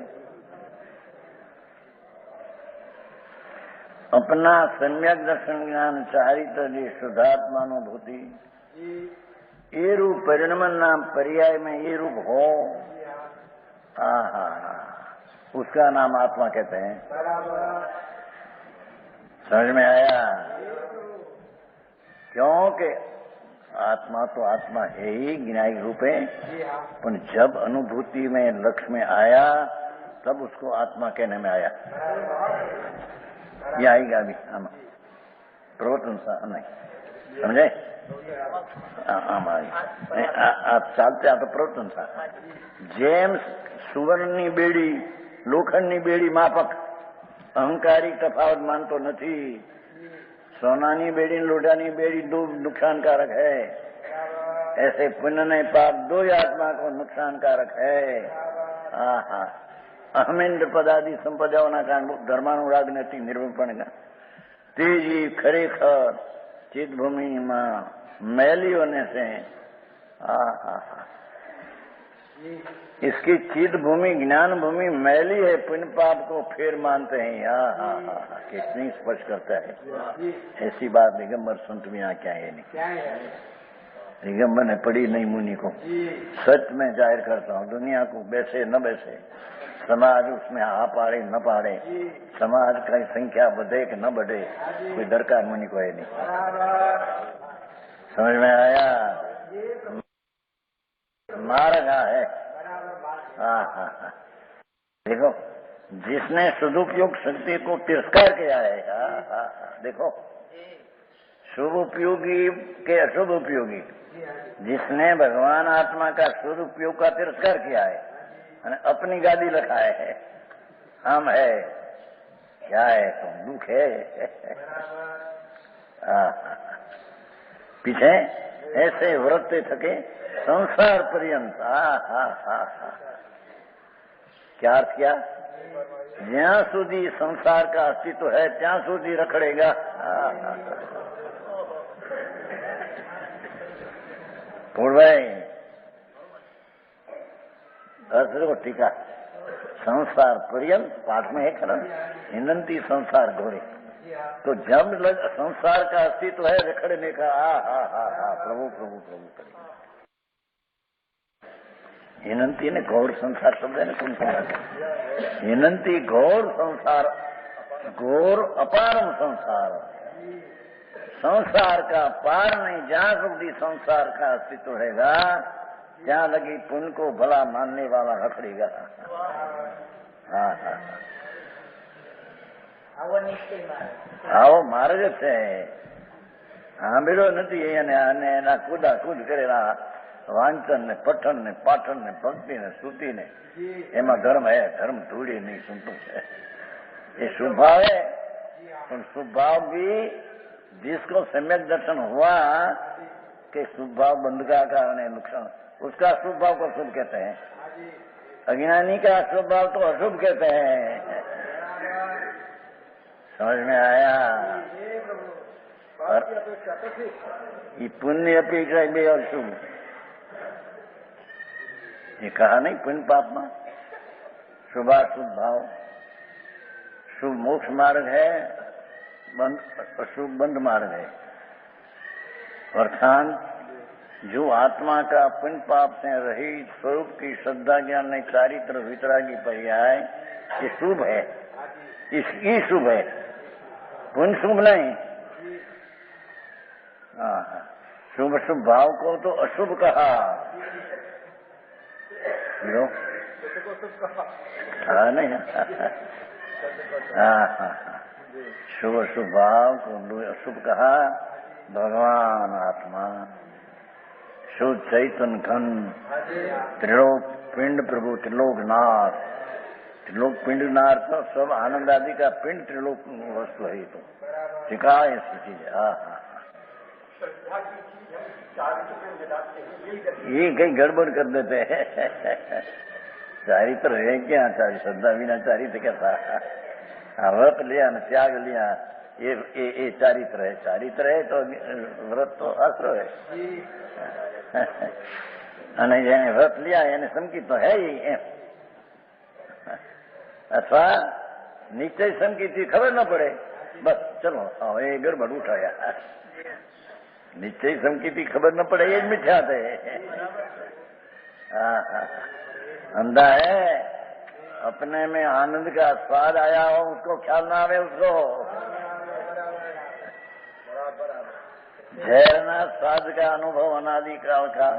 अपना सम्यक दर्शन ज्ञान चारित्र जी शुद्धात्मानुभूति, ये रूप परिणमन नाम पर्याय में ये रूप हो, उसका नाम आत्मा कहते हैं। समझ में आया? क्योंकि आत्मा तो आत्मा है ही, ज्ञायक रूप है, पर जब अनुभूति में लक्ष्य में आया तब उसको आत्मा कहने में आया। ये आएगा अभी हम प्रवचन सा नहीं समझे? आप चालते आप प्रवचन सा जेम સુવર્ણની બેડી લોખંડની બેડી માફક અહંકારી તફાવત માનતો નથી। सोनानी बेड़ी लोटानी बेड़ी दो नुकसानकारक है, ऐसे पुण्य ने पाप दो ही आत्मा को नुकसानकारक है। अहमेन्द्र पदादि संपदाओं कारण धर्मानुराग નથી નિર્વપણના તેજી ખરેખર ચિત્તભૂમિમાં मैली होने से इसकी चित भूमि ज्ञान भूमि मैली है, पुण्य पाप को फिर मानते हैं। कितनी स्पष्ट करता है। ऐसी बात दिगंबर संत में क्या है नहीं, दिगंबर ने पढ़ी नहीं मुनि को। सच में जाहिर करता हूँ, दुनिया को बैसे न बैसे, समाज उसमें आ पाड़े न पाड़े, समाज की संख्या बढ़े कि न बढ़े, कोई दरकार मुनि को है नहीं। समझ में आया? मार्ग है। देखो, जिसने सदुपयोग शक्ति को तिरस्कार किया है, देखो, शुभ उपयोगी के अशुभ उपयोगी, जिसने भगवान आत्मा का सदुपयोग का तिरस्कार किया है, अपनी गादी लगाए है, हम है क्या है, तुम दुख है। पीछे ऐसे व्रते थके संसार पर्यंत। क्या अर्थ किया? ज्યાં સુધી संसार का अस्तित्व है ત્યાં સુધી रखड़ेगा। भाई अर्थ को टीका, संसार पर्यंत पाठ में है खरन, हिंदंती संसार घोड़े। तो जब संसार का अस्तित्व है रखड़ने का, प्रभु प्रभु प्रभु करें। हिनंती ने घोर संसार शब्द है ना, तुम हिनंती घोर संसार, घोर अपारम संसार, संसार का पार नहीं। जहाँ સુધી संसार का अस्तित्व रहेगा ત્યાં लगी पुण्य को भला मानने वाला रखड़ेगा। આવો માર્ગ છે, સાંભળ્યો નથી અને એના કુદાકુદ કરેલા વાંચન ને પઠન ને પાઠન ને ભક્તિ ને સ્તુતિ ने એમાં धर्म है, धर्म थोड़ी नहीं सुनते है। ये स्वभाव है, तो स्वभाव भी जिसको सम्यक दर्शन हुआ कि स्वभाव बंध का कारण है नुकसान, उसका स्वभाव को शुभ कहते हैं। अज्ञानी का स्वभाव तो अशुभ कहते हैं। समझ में आया? और ये पुण्य अपेक्षा भी अशुभ, ये कहा नहीं पुण्य पाप में शुभाशुभ भाव। शुभ मोक्ष मार्ग है, अशुभ बंध मार्ग है। अर्थात जो आत्मा का पुण्य पाप से रहित स्वरूप की श्रद्धा ज्ञान ने चारित्र वितरागी पर्याय, ये शुभ है, इसकी शुभ है, पुण्य शुभ नहीं। शुभ शुभ भाव को तो अशुभ कहा। नहीं, शुभ शुभ भाव को अशुभ कहा। भगवान आत्मा शुद्ध चैतन्य घन त्रिलोक पिंड प्रभु त्रिलोकनाथ, त्रिलोक पिंडनाथ तो सब आनंद आदि का पिंड त्रिलोक वस्तु है। तो सिखा ऐसी चीज। ये कहीं गड़बड़ कर देते हैं। चारित्र है क्या? श्रद्धा बिना चारित्र कैसा? व्रत लिया न त्याग लिया, ये चारित्र है। चारित्र है तो व्रत तो आश्रय है। અને જેને વ્રત લ્યા એને સંકિત તો હે એમ, અથવા નિશ્ચય સંકિત ખબર ન પડે, બસ ચલો હવે ગડબડ ઉઠાયા। નિશ્ચય સંકિત ખબર ન પડે એ જ મિથ્યા છે। अंधा है, अपने में आनंद का स्वाद आया हो उसको ख्याल ना आवे उसको। झेरना स्वाद का अनुभव अनादि काल का।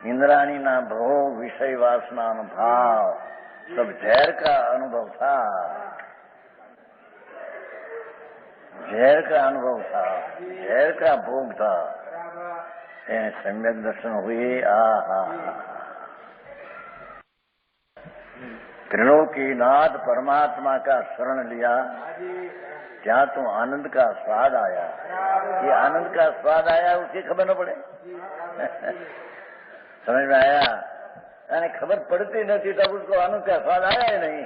इंद्राणी ना भोग विषय वासना भाव सब झेर का अनुभव था, झेर का अनुभव था, झेर का भोग था। सम्यक दर्शन हुए। त्रिलोकीनाथ परमात्मा का शरण लिया, क्या तो आनंद का स्वाद आया। ये आनंद का स्वाद आया उसे खबर न पड़े। समझ में आया? यानी खबर पड़ती नहीं तब उसको आनंद का स्वाद आया ही नहीं,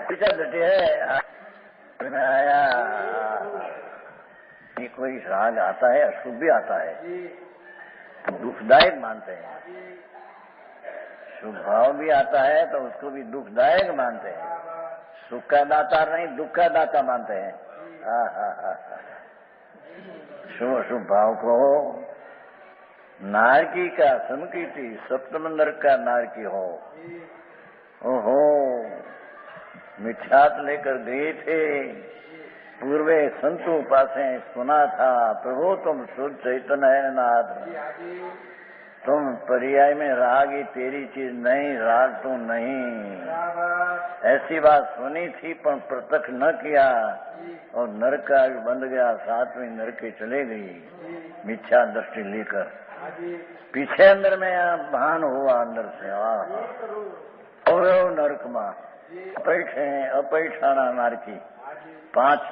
पीछा डटे है। समझ में आया? कोई राग आता है, अशुभ भी आता है, तो दुखदायक मानते हैं। शुभ भाव भी आता है तो उसको भी दुखदायक मानते हैं। सुख का दाता नहीं, दुख का दाता मानते हैं। शुभ अशुभ भाव को नारकी का समकीर्ति सप्तम नरक का नारकी हो। ओहो, मिथ्यात लेकर गए थे, पूर्वे संतों पासे सुना था, प्रभु तुम शुद्ध चैतन्य है नाथ, तुम पर्याय में राग ही तेरी चीज नहीं, राग तू नहीं। ऐसी बात सुनी थी पर प्रत्यक्ष न किया और नरक का बंध गया, 7वीं नरक की चले गई मिथ्या दृष्टि लेकर। पीछे अंदर में भान हुआ अंदर से और नरक में अपैठाना नारकी 5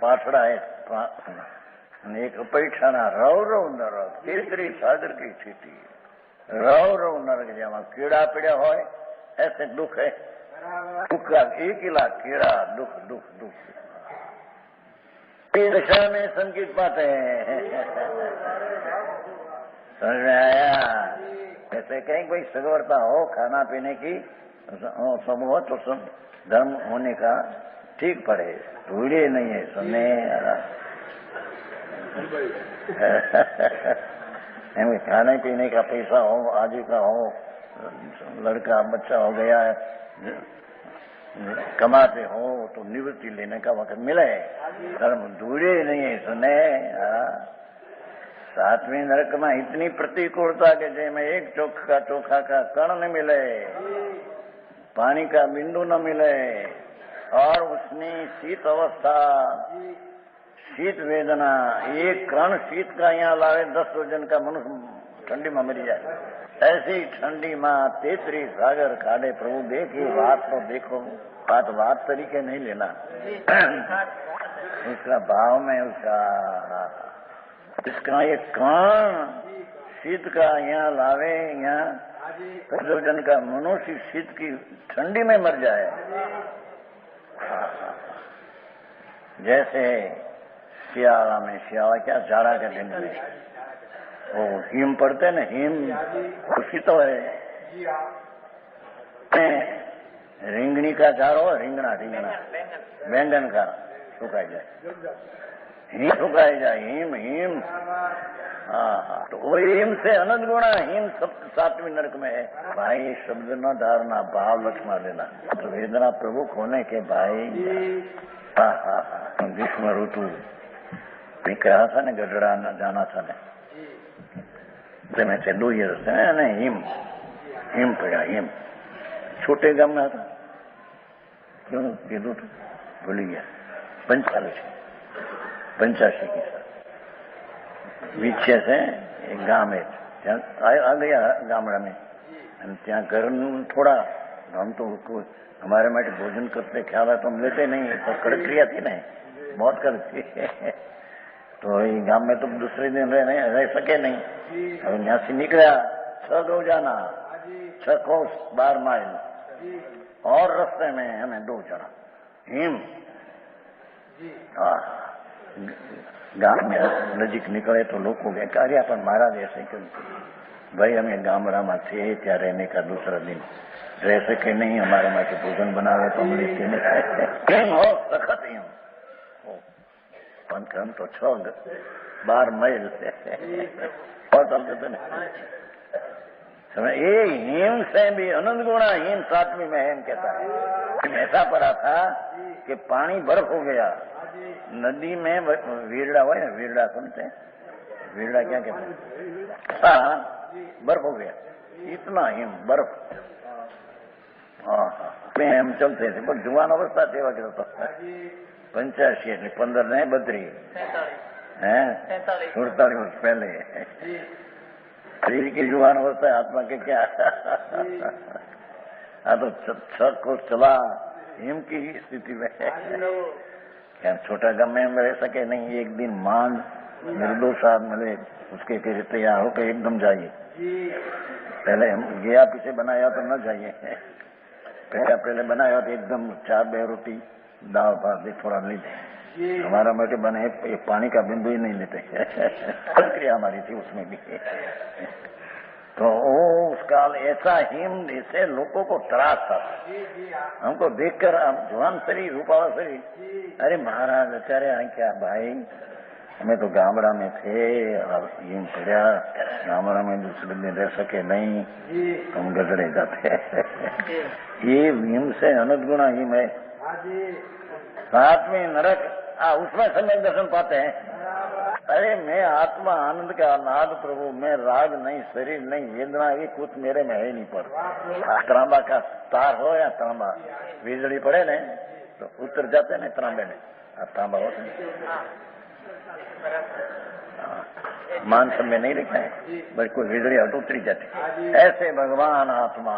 पाछड़ा है, एक अपैठाना रव नरक, तीसरी सागर की स्थिति रव नरक जेमा कीड़ा पीड़ा हो ऐसे दुख है। दुख का एक ही लाख कीड़ा, दुख दुख दुख। इस दशा में संकेत पाते हैं। समझ में आया? ऐसे कहीं कोई सगवरता हो खाना पीने की सब हो तो सब धर्म होने का ठीक पड़े, भूले नहीं है सुनने। खाने पीने का पैसा हो, आजीविका हो, लड़का बच्चा हो गया है, कमाते हो तो निवृत्ति लेने का वक्त मिले, धर्म दूरे नहीं है सुने। 7वीं नरक में इतनी प्रतिकूलता के जिसमें एक चोखा का कण न मिले, पानी का बिंदु न मिले, और उसने शीत अवस्था, शीत वेदना, एक कण शीत का यहाँ लावे 10 वजन का मनुष्य ठंडी में मर जाए। ऐसी ठंडी माँ 33 सागर खाड़े। प्रभु देखिए बात तो देखो, बात तरीके नहीं लेना, उसका भाव में इसका एक कण शीत का यहाँ लावे, यहाँ 10 वजन का मनुष्य शीत की ठंडी में मर जाए। जैसे सियाला में, सियाला क्या जाड़ा के दिन में वो हिम पड़ते न, हिम खुशी तो है। रिंगणी का झाड़ हो, रिंगना बैंगन का सुखाई जाए, हिम सुखाई जाए, हिम। तो वो हिम से अनंत गुणा हिम सब 7वीं नरक में है। भाई शब्द न धारना, भाव लक्ष्मण देना, तो वेदना प्रमुख होने के भाई। ग्रीष्म ऋतु कहा था ने गढ़ड़ा जाना था ने, से 2 ईयर से हिम पड़ा, हिम छोटे गाम में था, क्यों कीधु तो भूली गया। 85 की पीछे से एक गांव है, आ गया गामड़ा में, त्या घर थोड़ा हम तो हमारे में भोजन करते ख्याल है तो हम लेते नहीं, तो कड़क्रिया थी नहीं, बहुत कड़की। तो ये गांव में तो दूसरे दिन रह सके नहीं। अब यहाँ से निकला 6 रोजाना 6 कोस 12 माइल, और रास्ते में हमें 2 जना हिम। गांव में नजीक निकले तो लोग को कार्य पर महाराज ऐसे क्यों? भाई हमें गामड़ा में थे त्या रहने का दूसरा दिन रह सके नहीं, हमारे में भोजन बनावे तो हम लेते नहीं हो सखत ही हम तो 6-12 माइल बहुत अलग समय। ये हिम से भी अनंत गुणा हिम 7वीं में हिम कहता है। ऐसा पड़ा था कि पानी बर्फ हो गया नदी में, वीरड़ा हुआ ना, वीरड़ा सुनते हैं, वीरड़ा क्या कहते हैं? हाँ, बर्फ हो गया, इतना हिम बर्फ। हम चलते थे पर जुवान अवस्था थे वगैरह। 85 એટલે 15 ને 32 है 48 वर्ष पहले शरीर की जुबान अवस्था है, आत्मा के क्या। तो 6 कोस चला हिम की स्थिति में। क्या छोटा गम में रह सके नहीं? एक दिन मान निर्दोष मिले, उसके फिर तैयार होकर एकदम जाइए। पहले हम गया पीछे बनाया तो न जाइए, पहले बनाया तो एकदम 4 रोटी दाल भात थोड़ा लीजिए, हमारा मठ बने ये पानी का बिंदु ही नहीं लेते। क्रिया हमारी थी उसमें भी। तो उस काल ऐसा हिम से लोगों को त्रास था। हमको देखकर जवान शरीर रूपावा शरीर, अरे महाराज बेचारे क्या भाई, हमें तो गामड़ा में थे और हिम पड़ा, गामड़ा में दूसरे दिन रह सके नहीं, हम गजरे जाते। ये हिम से अनंत गुणा हिम है। साथ में नरक उसमें सम्यक दर्शन पाते हैं। अरे मैं आत्मा आनंद का नाद प्रभु, मैं राग नहीं, शरीर नहीं, वेदना ये कुछ मेरे में है नहीं। पर तांबा का तार हो या तांबा बिजली पड़े ने तो उतर जाते ने तांबे में, तांबा होते मानस में नहीं लिखा है, बस कोई बिजली हट उतरी जाती। ऐसे भगवान आत्मा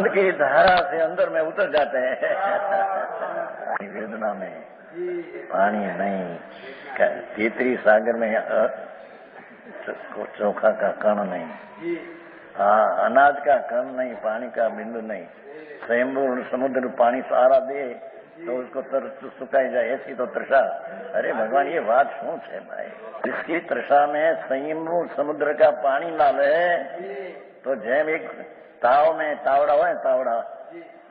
की धारा से अंदर में उतर जाते हैं। वेदना में पानी नहीं, तीतरी सागर में चोखा का कण नहीं, अनाज का कण नहीं, पानी का बिंदु नहीं। स्वयंभू समुद्र पानी सारा दे तो उसको तरस सुखाई जाए, ऐसी तो तृषा। अरे भगवान ये बात शू है भाई, इसकी तृषा में स्वयंभू समुद्र का पानी डाले तो जैम एक ताव में तावड़ा हो, तावड़ा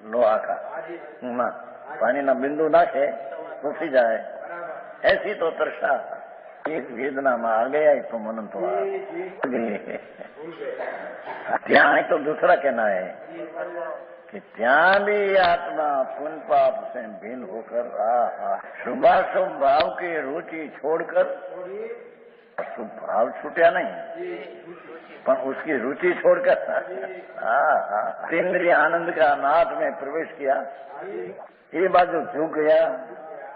लोहा का ना पानी ना बिंदु नाखे सूखी जाए, ऐसी तो तृषा। एक वेदना में आ गया तो मन तो ત્યાં तो दूसरा कहना है कि ત્યાં भी आत्मा पुण्य पाप से भिन्न होकर शुभाशुभ भाव की रुचि छोड़कर, शुभ भाव छूटा नहीं पर उसकी रुचि छोड़कर इंद्रिय आनंद का नाथ में प्रवेश किया। ये बाजू चूक गया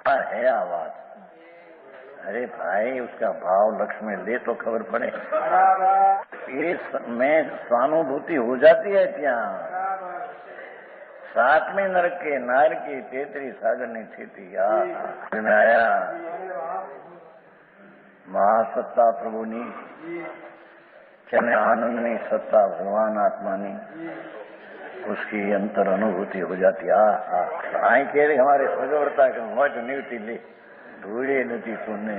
है आवाज। अरे भाई उसका भाव लक्ष्य में ले तो खबर पड़े, ये में स्वानुभूति हो जाती है। ત્યાં साथ में नरक के नार की तेतरी सागर ने थी आया महासत्ता प्रभुनी चने आनंदनी सत्ता भगवान आत्मानी, उसकी अंतर अनुभूति हो जाती। आई कह रहे हमारे सगवरता का मौज निवती ले धूड़े नदी सुनने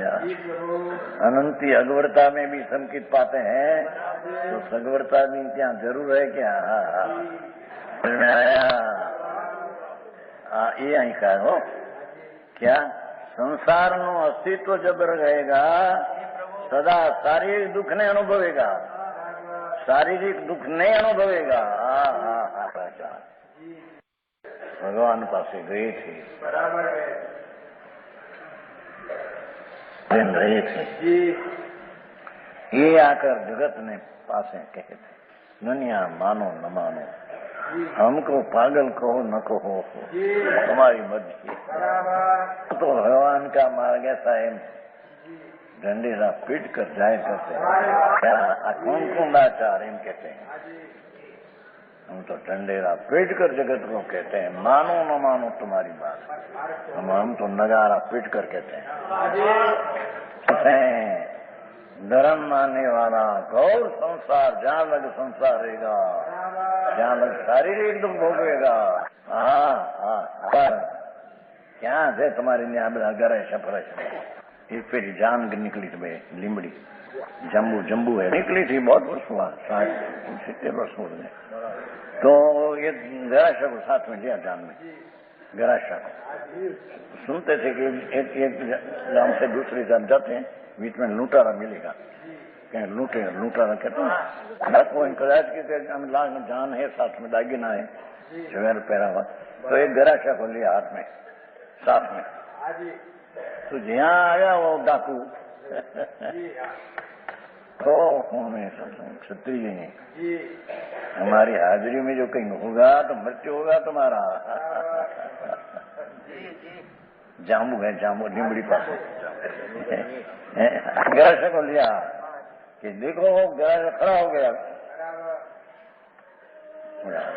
अनंती अगवरता में भी संकित पाते हैं, तो सगवरता भी क्या जरूर है क्या? ये અહીં કહો क्या संसार नो अस्तित्व जब रहेगा सदा शारीरिक दुख नहीं अनुभवेगा, शारीरिक दुख नहीं अनुभवेगा। भगवान पास गए थे, रहे थे, ये आकर जगत ने पास कहे थे दुनिया मानो न मानो, हमको पागल कहो न कहो, हमारी मर्जी। तो भगवान का मार्ग ऐसा है, डंडीरा पीट कर जाए करते कौन कौन आचार इन कहते हैं। हम तो डंडेरा पीट कर जगत को कहते हैं, मानो न मानो तुम्हारी बात, हम तो नगारा पीट कर कहते हैं। धर्म मानने वाला गौर संसार, जहाँ लग संसार रहेगा, जहाँ लग शारीरिक दुख भोगेगा। पर क्या है तुम्हारी न्याय घर सफर एक फेरी जान निकली थी लीमड़ी, जम्बू जम्बू है निकली थी, बहुत वर्ष हुआ, 70 वर्ष हो गए। तो ये गराशा को साथ में लिया जान में, गराशा को सुनते थे कि एक गांव से दूसरी जान जाते हैं, बीच में लूटारा मिलेगा, कहीं लूटारा कहते हैं, जान है साथ में दागिना है, जवेर पहरा हुआ, तो एक गराशा को लिया हाथ में साथ में। तो जहाँ आया वो डाकू तो हमें क्षत्रिय है, हमारी हाजिरी में जो कहीं होगा तो मृत्यु होगा तुम्हारा। जामू है, जामू लीमड़ी पास गराशा को लिया कि देखो वो गराशा खड़ा हो गया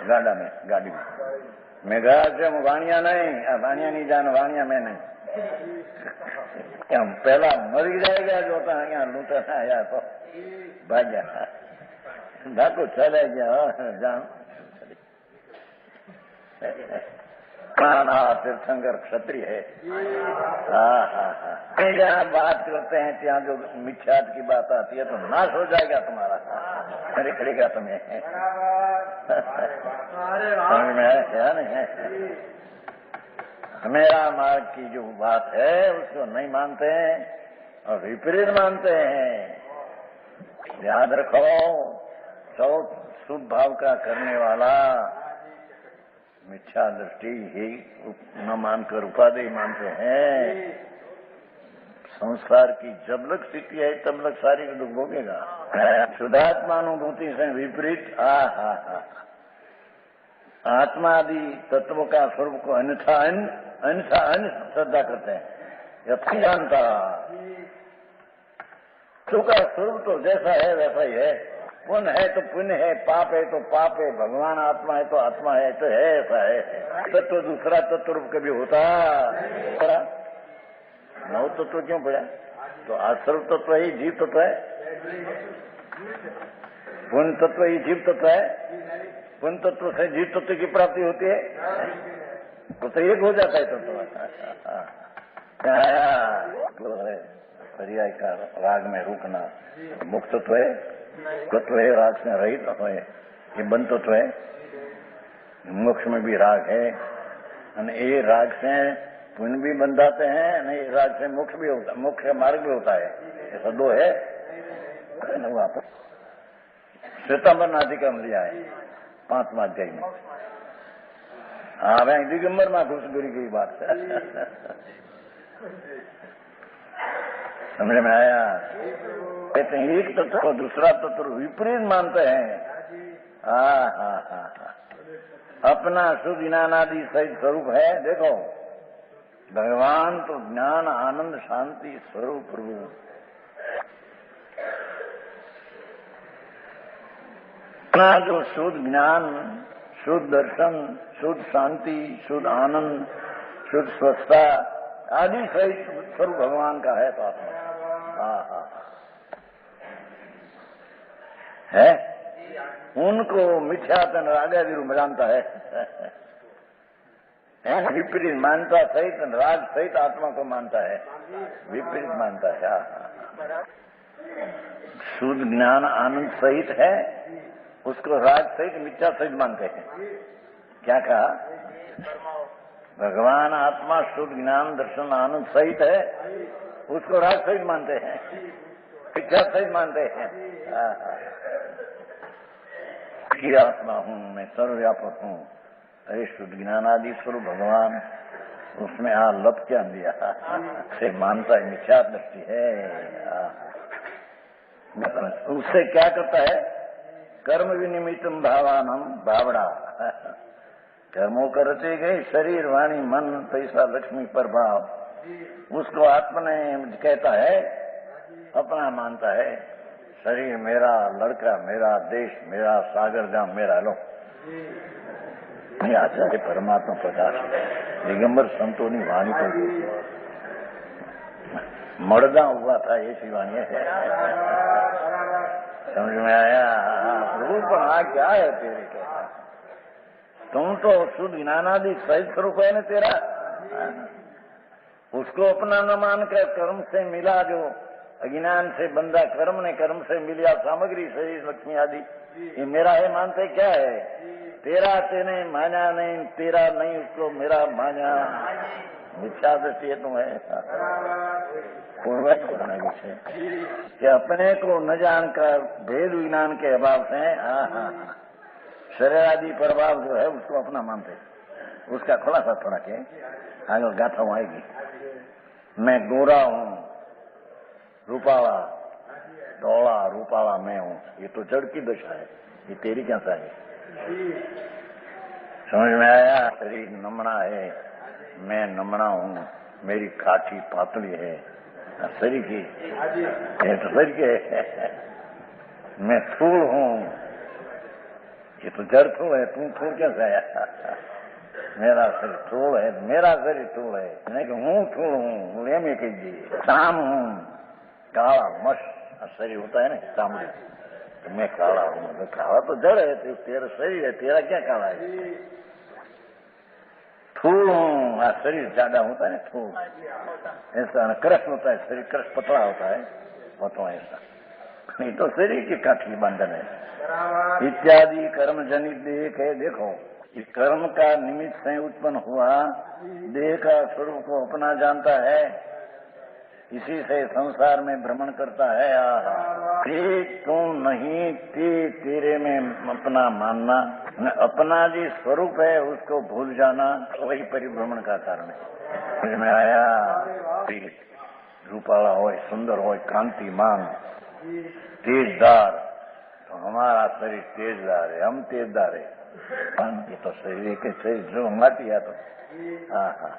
गाड़ा में, गाड़ी में। मैं गया से वाणिया नहीं जान, वाणिया में नहीं, हम पहला मर जाएगा जो था यहाँ लूटा आया तो भाग्या डाकू चले गया जान। प्राणा तीर्थंकर क्षत्रिय है। जहाँ बात करते हैं ત્યાં जो मिथ्यात की बात आती है तो नाश हो जाएगा तुम्हारा, खड़े खड़ेगा तुम्हें। समझ में आया क्या नहीं है? मेरा मार्ग की जो बात है उसको नहीं मानते हैं और विपरीत मानते हैं। याद रखो, शुभ भाव का करने वाला मिथ्या दृष्टि ही न मानकर उपाधि मानते हैं। संसार की जब लग स्थिति है तब लग सारी दुख भोगेगा। शुद्धात्मानुभूति से विपरीत आत्मादि तत्व का स्वरूप को अन्यथा अन्य श्रद्धा करते हैं। यथी जानता का स्वरूप तो जैसा है वैसा ही है। पुण्य है तो पुण्य है, पाप है तो पाप है, भगवान आत्मा है तो आत्मा है, तो है ऐसा है। तत्व दूसरा तत्व रूप कभी होता पड़ा? नौ तत्व क्यों पड़ा? तो आश्रव तत्व ही जीव तत्व है, पुण्य तत्व ही जीव तत्व है। पुण्य तत्व से जीव तत्व की प्राप्ति होती है तो एक हो जाता है तत्व। पर्याय का राग में रुकना मुक्त तत्व है, तत्व है, राग से रहित है, ये बंद तत्व है। मोक्ष में भी राग है, ये राग से पुण्य भी बंधाते हैं, नहीं राग से मोक्ष भी होता, मोक्ष का मार्ग भी होता है। ऐसा दो है। श्वेतांबर नाटिका में लिया है 5वां अध्याय में। हाँ भाई दिगंबर में घुसगुरी की बात है। समझ में आया? कहते हैं एक तत्व को दूसरा तत्व विपरीत मानते हैं। अपना शुद्ध ज्ञानादि सहित स्वरूप है। देखो भगवान तो ज्ञान आनंद शांति स्वरूप प्रभु। अपना जो शुद्ध ज्ञान, शुद्ध दर्शन, शुद्ध शांति, शुद्ध आनंद, शुद्ध स्वस्थता आदि सहित स्वरूप भगवान का है तो आत्मा है। उनको मिथ्यातन रागादि रूप जानता है। विपरीत मानता सहित राग सहित आत्मा को मानता है, विपरीत मानता है। शुद्ध ज्ञान आनंद सहित है, उसको राग सहित मिथ्या सहित मानते हैं। क्या कहा? भगवान आत्मा शुद्ध ज्ञान दर्शन आनंद सहित है, उसको राग सहित मानते हैं, मिथ्या सहित मानते हैं। कि आत्मा हूँ, मैं सर्वव्यापक हूँ। अरे शुद्ध ज्ञान आदि स्वरूप भगवान, उसमें लप क्या दिया से मानता है, मिथ्या दृष्टि है। उससे क्या करता है? कर्म विनिमितम भावानम भावड़ा। कर्मों करते गए शरीर वाणी मन पैसा लक्ष्मी प्रभाव, उसको आत्मा ने कहता है, अपना मानता है। शरीर मेरा, लड़का मेरा, देश मेरा, सागर जाम मेरा। लो आचार्य परमात्मा प्रकाश दिगंबर संतों की वाणी पर मर्दा हुआ था, ऐसी वाणी है। समझ में आया? प्रभु पर क्या है तेरे? कहता तुम तो शुद्ध ज्ञानादि सहित स्वरूप है न तेरा। उसको अपना न मानकर कर्म से मिला, जो अज्ञान से बंधा कर्म ने, कर्म से मिला सामग्री शरीर लक्ष्मी आदि, ये मेरा है मानते क्या है? तेरा तेने माना नहीं, तेरा नहीं उसको मेरा माना। मिथ्या दृष्टि है तुम्हें कि अपने को न जानकर भेद विज्ञान के अभाव से शरीर आदि प्रभाव जो है उसको अपना मानते। उसका खुलासा थोड़ा के आगे गाथा आएगी। मैं गोरा हूँ, रूपाला, धोला रूपाला मैं हूँ, ये तो जड़ की दशा है, ये तेरी क्या सा है? समझ में आया? शरीर नमना है, मैं नमना हूँ, मेरी काठी पातली है, शरीर की है तो शरीर के। मैं थूल हूँ, ये तो जड़ थूल है, तू थूल क्या सा है? मेरा शरीर थूल है, मेरा शरीर थूल है, नहीं कि हूँ थूल हूँ, ये में कीजिए। शाम हूँ, काला मश शरीर होता है ना चामड़ी, तो मैं काला हूँ। तो काला तो जड़ है, तेरा शरीर है, तेरा क्या काला है? स्थूल हूँ, शरीर ज्यादा होता है स्थूल, हाँ जी, होता। ऐसा कृष्ण होता है, शरीर कृष्ण पतला होता है, होता है ऐसा नहीं तो शरीर की काठी बंधन है। इत्यादि कर्म जनित देह है। देखो इस कर्म का निमित्त से उत्पन्न हुआ देह का स्वरूप को अपना जानता है, इसी से संसार में भ्रमण करता है। तू नहीं तेरे में अपना मानना, अपना जी स्वरूप है उसको भूल जाना, वही परिभ्रमण का कारण है। समझ में आया? रूपाला हो, सुंदर हो, कांतिमान, तेजदार, तो हमारा शरीर तेजदार है, हम तेजदार है। कांति तो शरीर के शरीर जो माटी है तो हाँ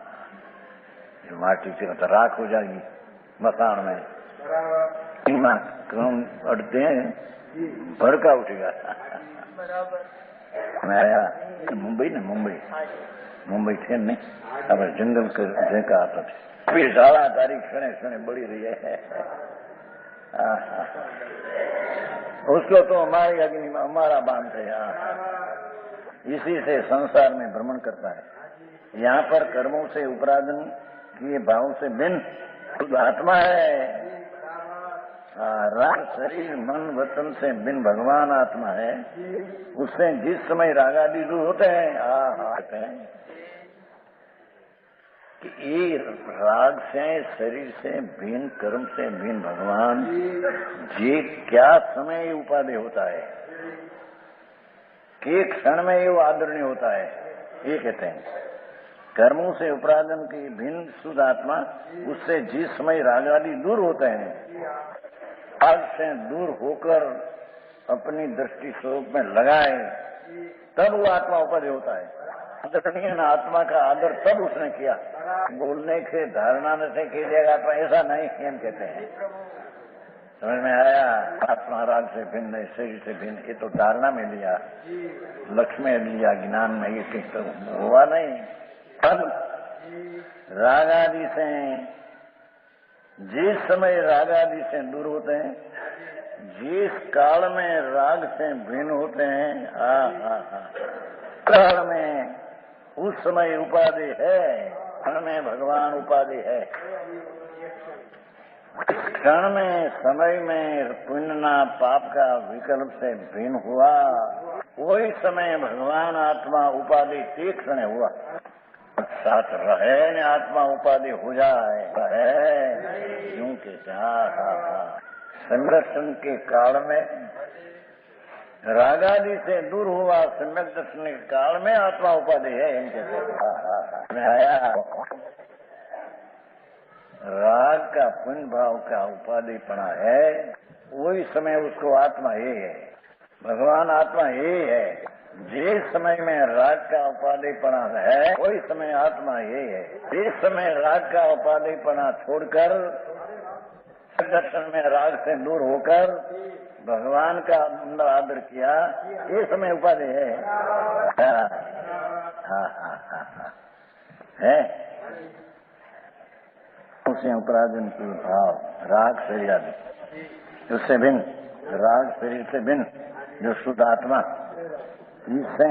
जो माटी से तो राख हो जाएगी मकान में, कौन अड़ते हैं भड़का उठेगा। बराबर। मैं आया मुंबई ने मुंबई थे नहीं, अब जंगल का आता थे, फिर 16 तारीख क्षणे बड़ी रही है। उसको तो हमारी अग्नि में हमारा बांध है। इसी से संसार में भ्रमण करता है। यहाँ पर कर्मों से उपराधन किए भाव से भिन्न खुद आत्मा है। राग शरीर मन वतन से भिन्न भगवान आत्मा है। उससे जिस समय रागादि दूर होते हैं कि ये राग से शरीर से भिन्न कर्म से भिन्न भगवान ये क्या समय उपादेय होता है कि क्षण में ये आदरणीय होता है। ये कहते हैं कर्मों से उपराधन की भिन्न शुद्ध आत्मा उससे जिस समय रागादि दूर होते हैं, राग से दूर होकर अपनी दृष्टि स्वरूप में लगाए तब वो आत्मा उपादेय होता है। आदरणीय आत्मा का आदर तब उसने किया, बोलने से धारणा से कीजिएगा तो ऐसा नहीं हम कहते हैं। समझ में आया? आत्मा राग से भिन्न है, शरीर से भिन्न, ये तो धारणा में लिया, लक्ष्य में लिया, ज्ञान में, ये कहीं तो हुआ नहीं। अब रागादि से जिस समय रागादि से दूर होते हैं, जिस काल में राग से भिन्न होते हैं, काल में उस समय उपाधि है, क्षण में भगवान उपाधि है। क्षण में समय में पुण्य पाप का विकल्प से भिन्न हुआ, वही समय भगवान आत्मा उपाधि तीक्ष्ण हुआ। साथ रहे न आत्मा उपाधि हो जाए, रहे यूं के संरक्षण के काल में रागादि से दूर हुआ, सम्यक दर्शन के काल में आत्मा उपाधि है। इनके राग का पुण्य भाव का उपाधिपना है, वही समय उसको आत्मा ये है, भगवान आत्मा ये है। जिस समय में राग का उपाधिपना है, वही समय आत्मा ये है। जिस समय राग का उपाधिपना छोड़कर दर्शन में राग से दूर होकर भगवान का अंदर आदर किया, ये समय उपाधि है। है उसे उपराधन की भाव राग शरीर आदि उससे भिन्न, राग शरीर से भिन्न जो शुद्ध आत्मा, इससे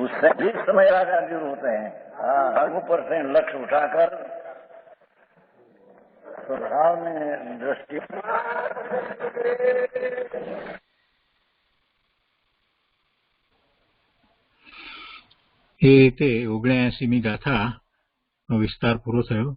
उससे जिस समय राग आदि होते हैं, ऊपर से लक्ष्य उठाकर स्वभाव में दृष्टि એ રીતે 79મી ગાથા નો વિસ્તાર પૂરો થયો।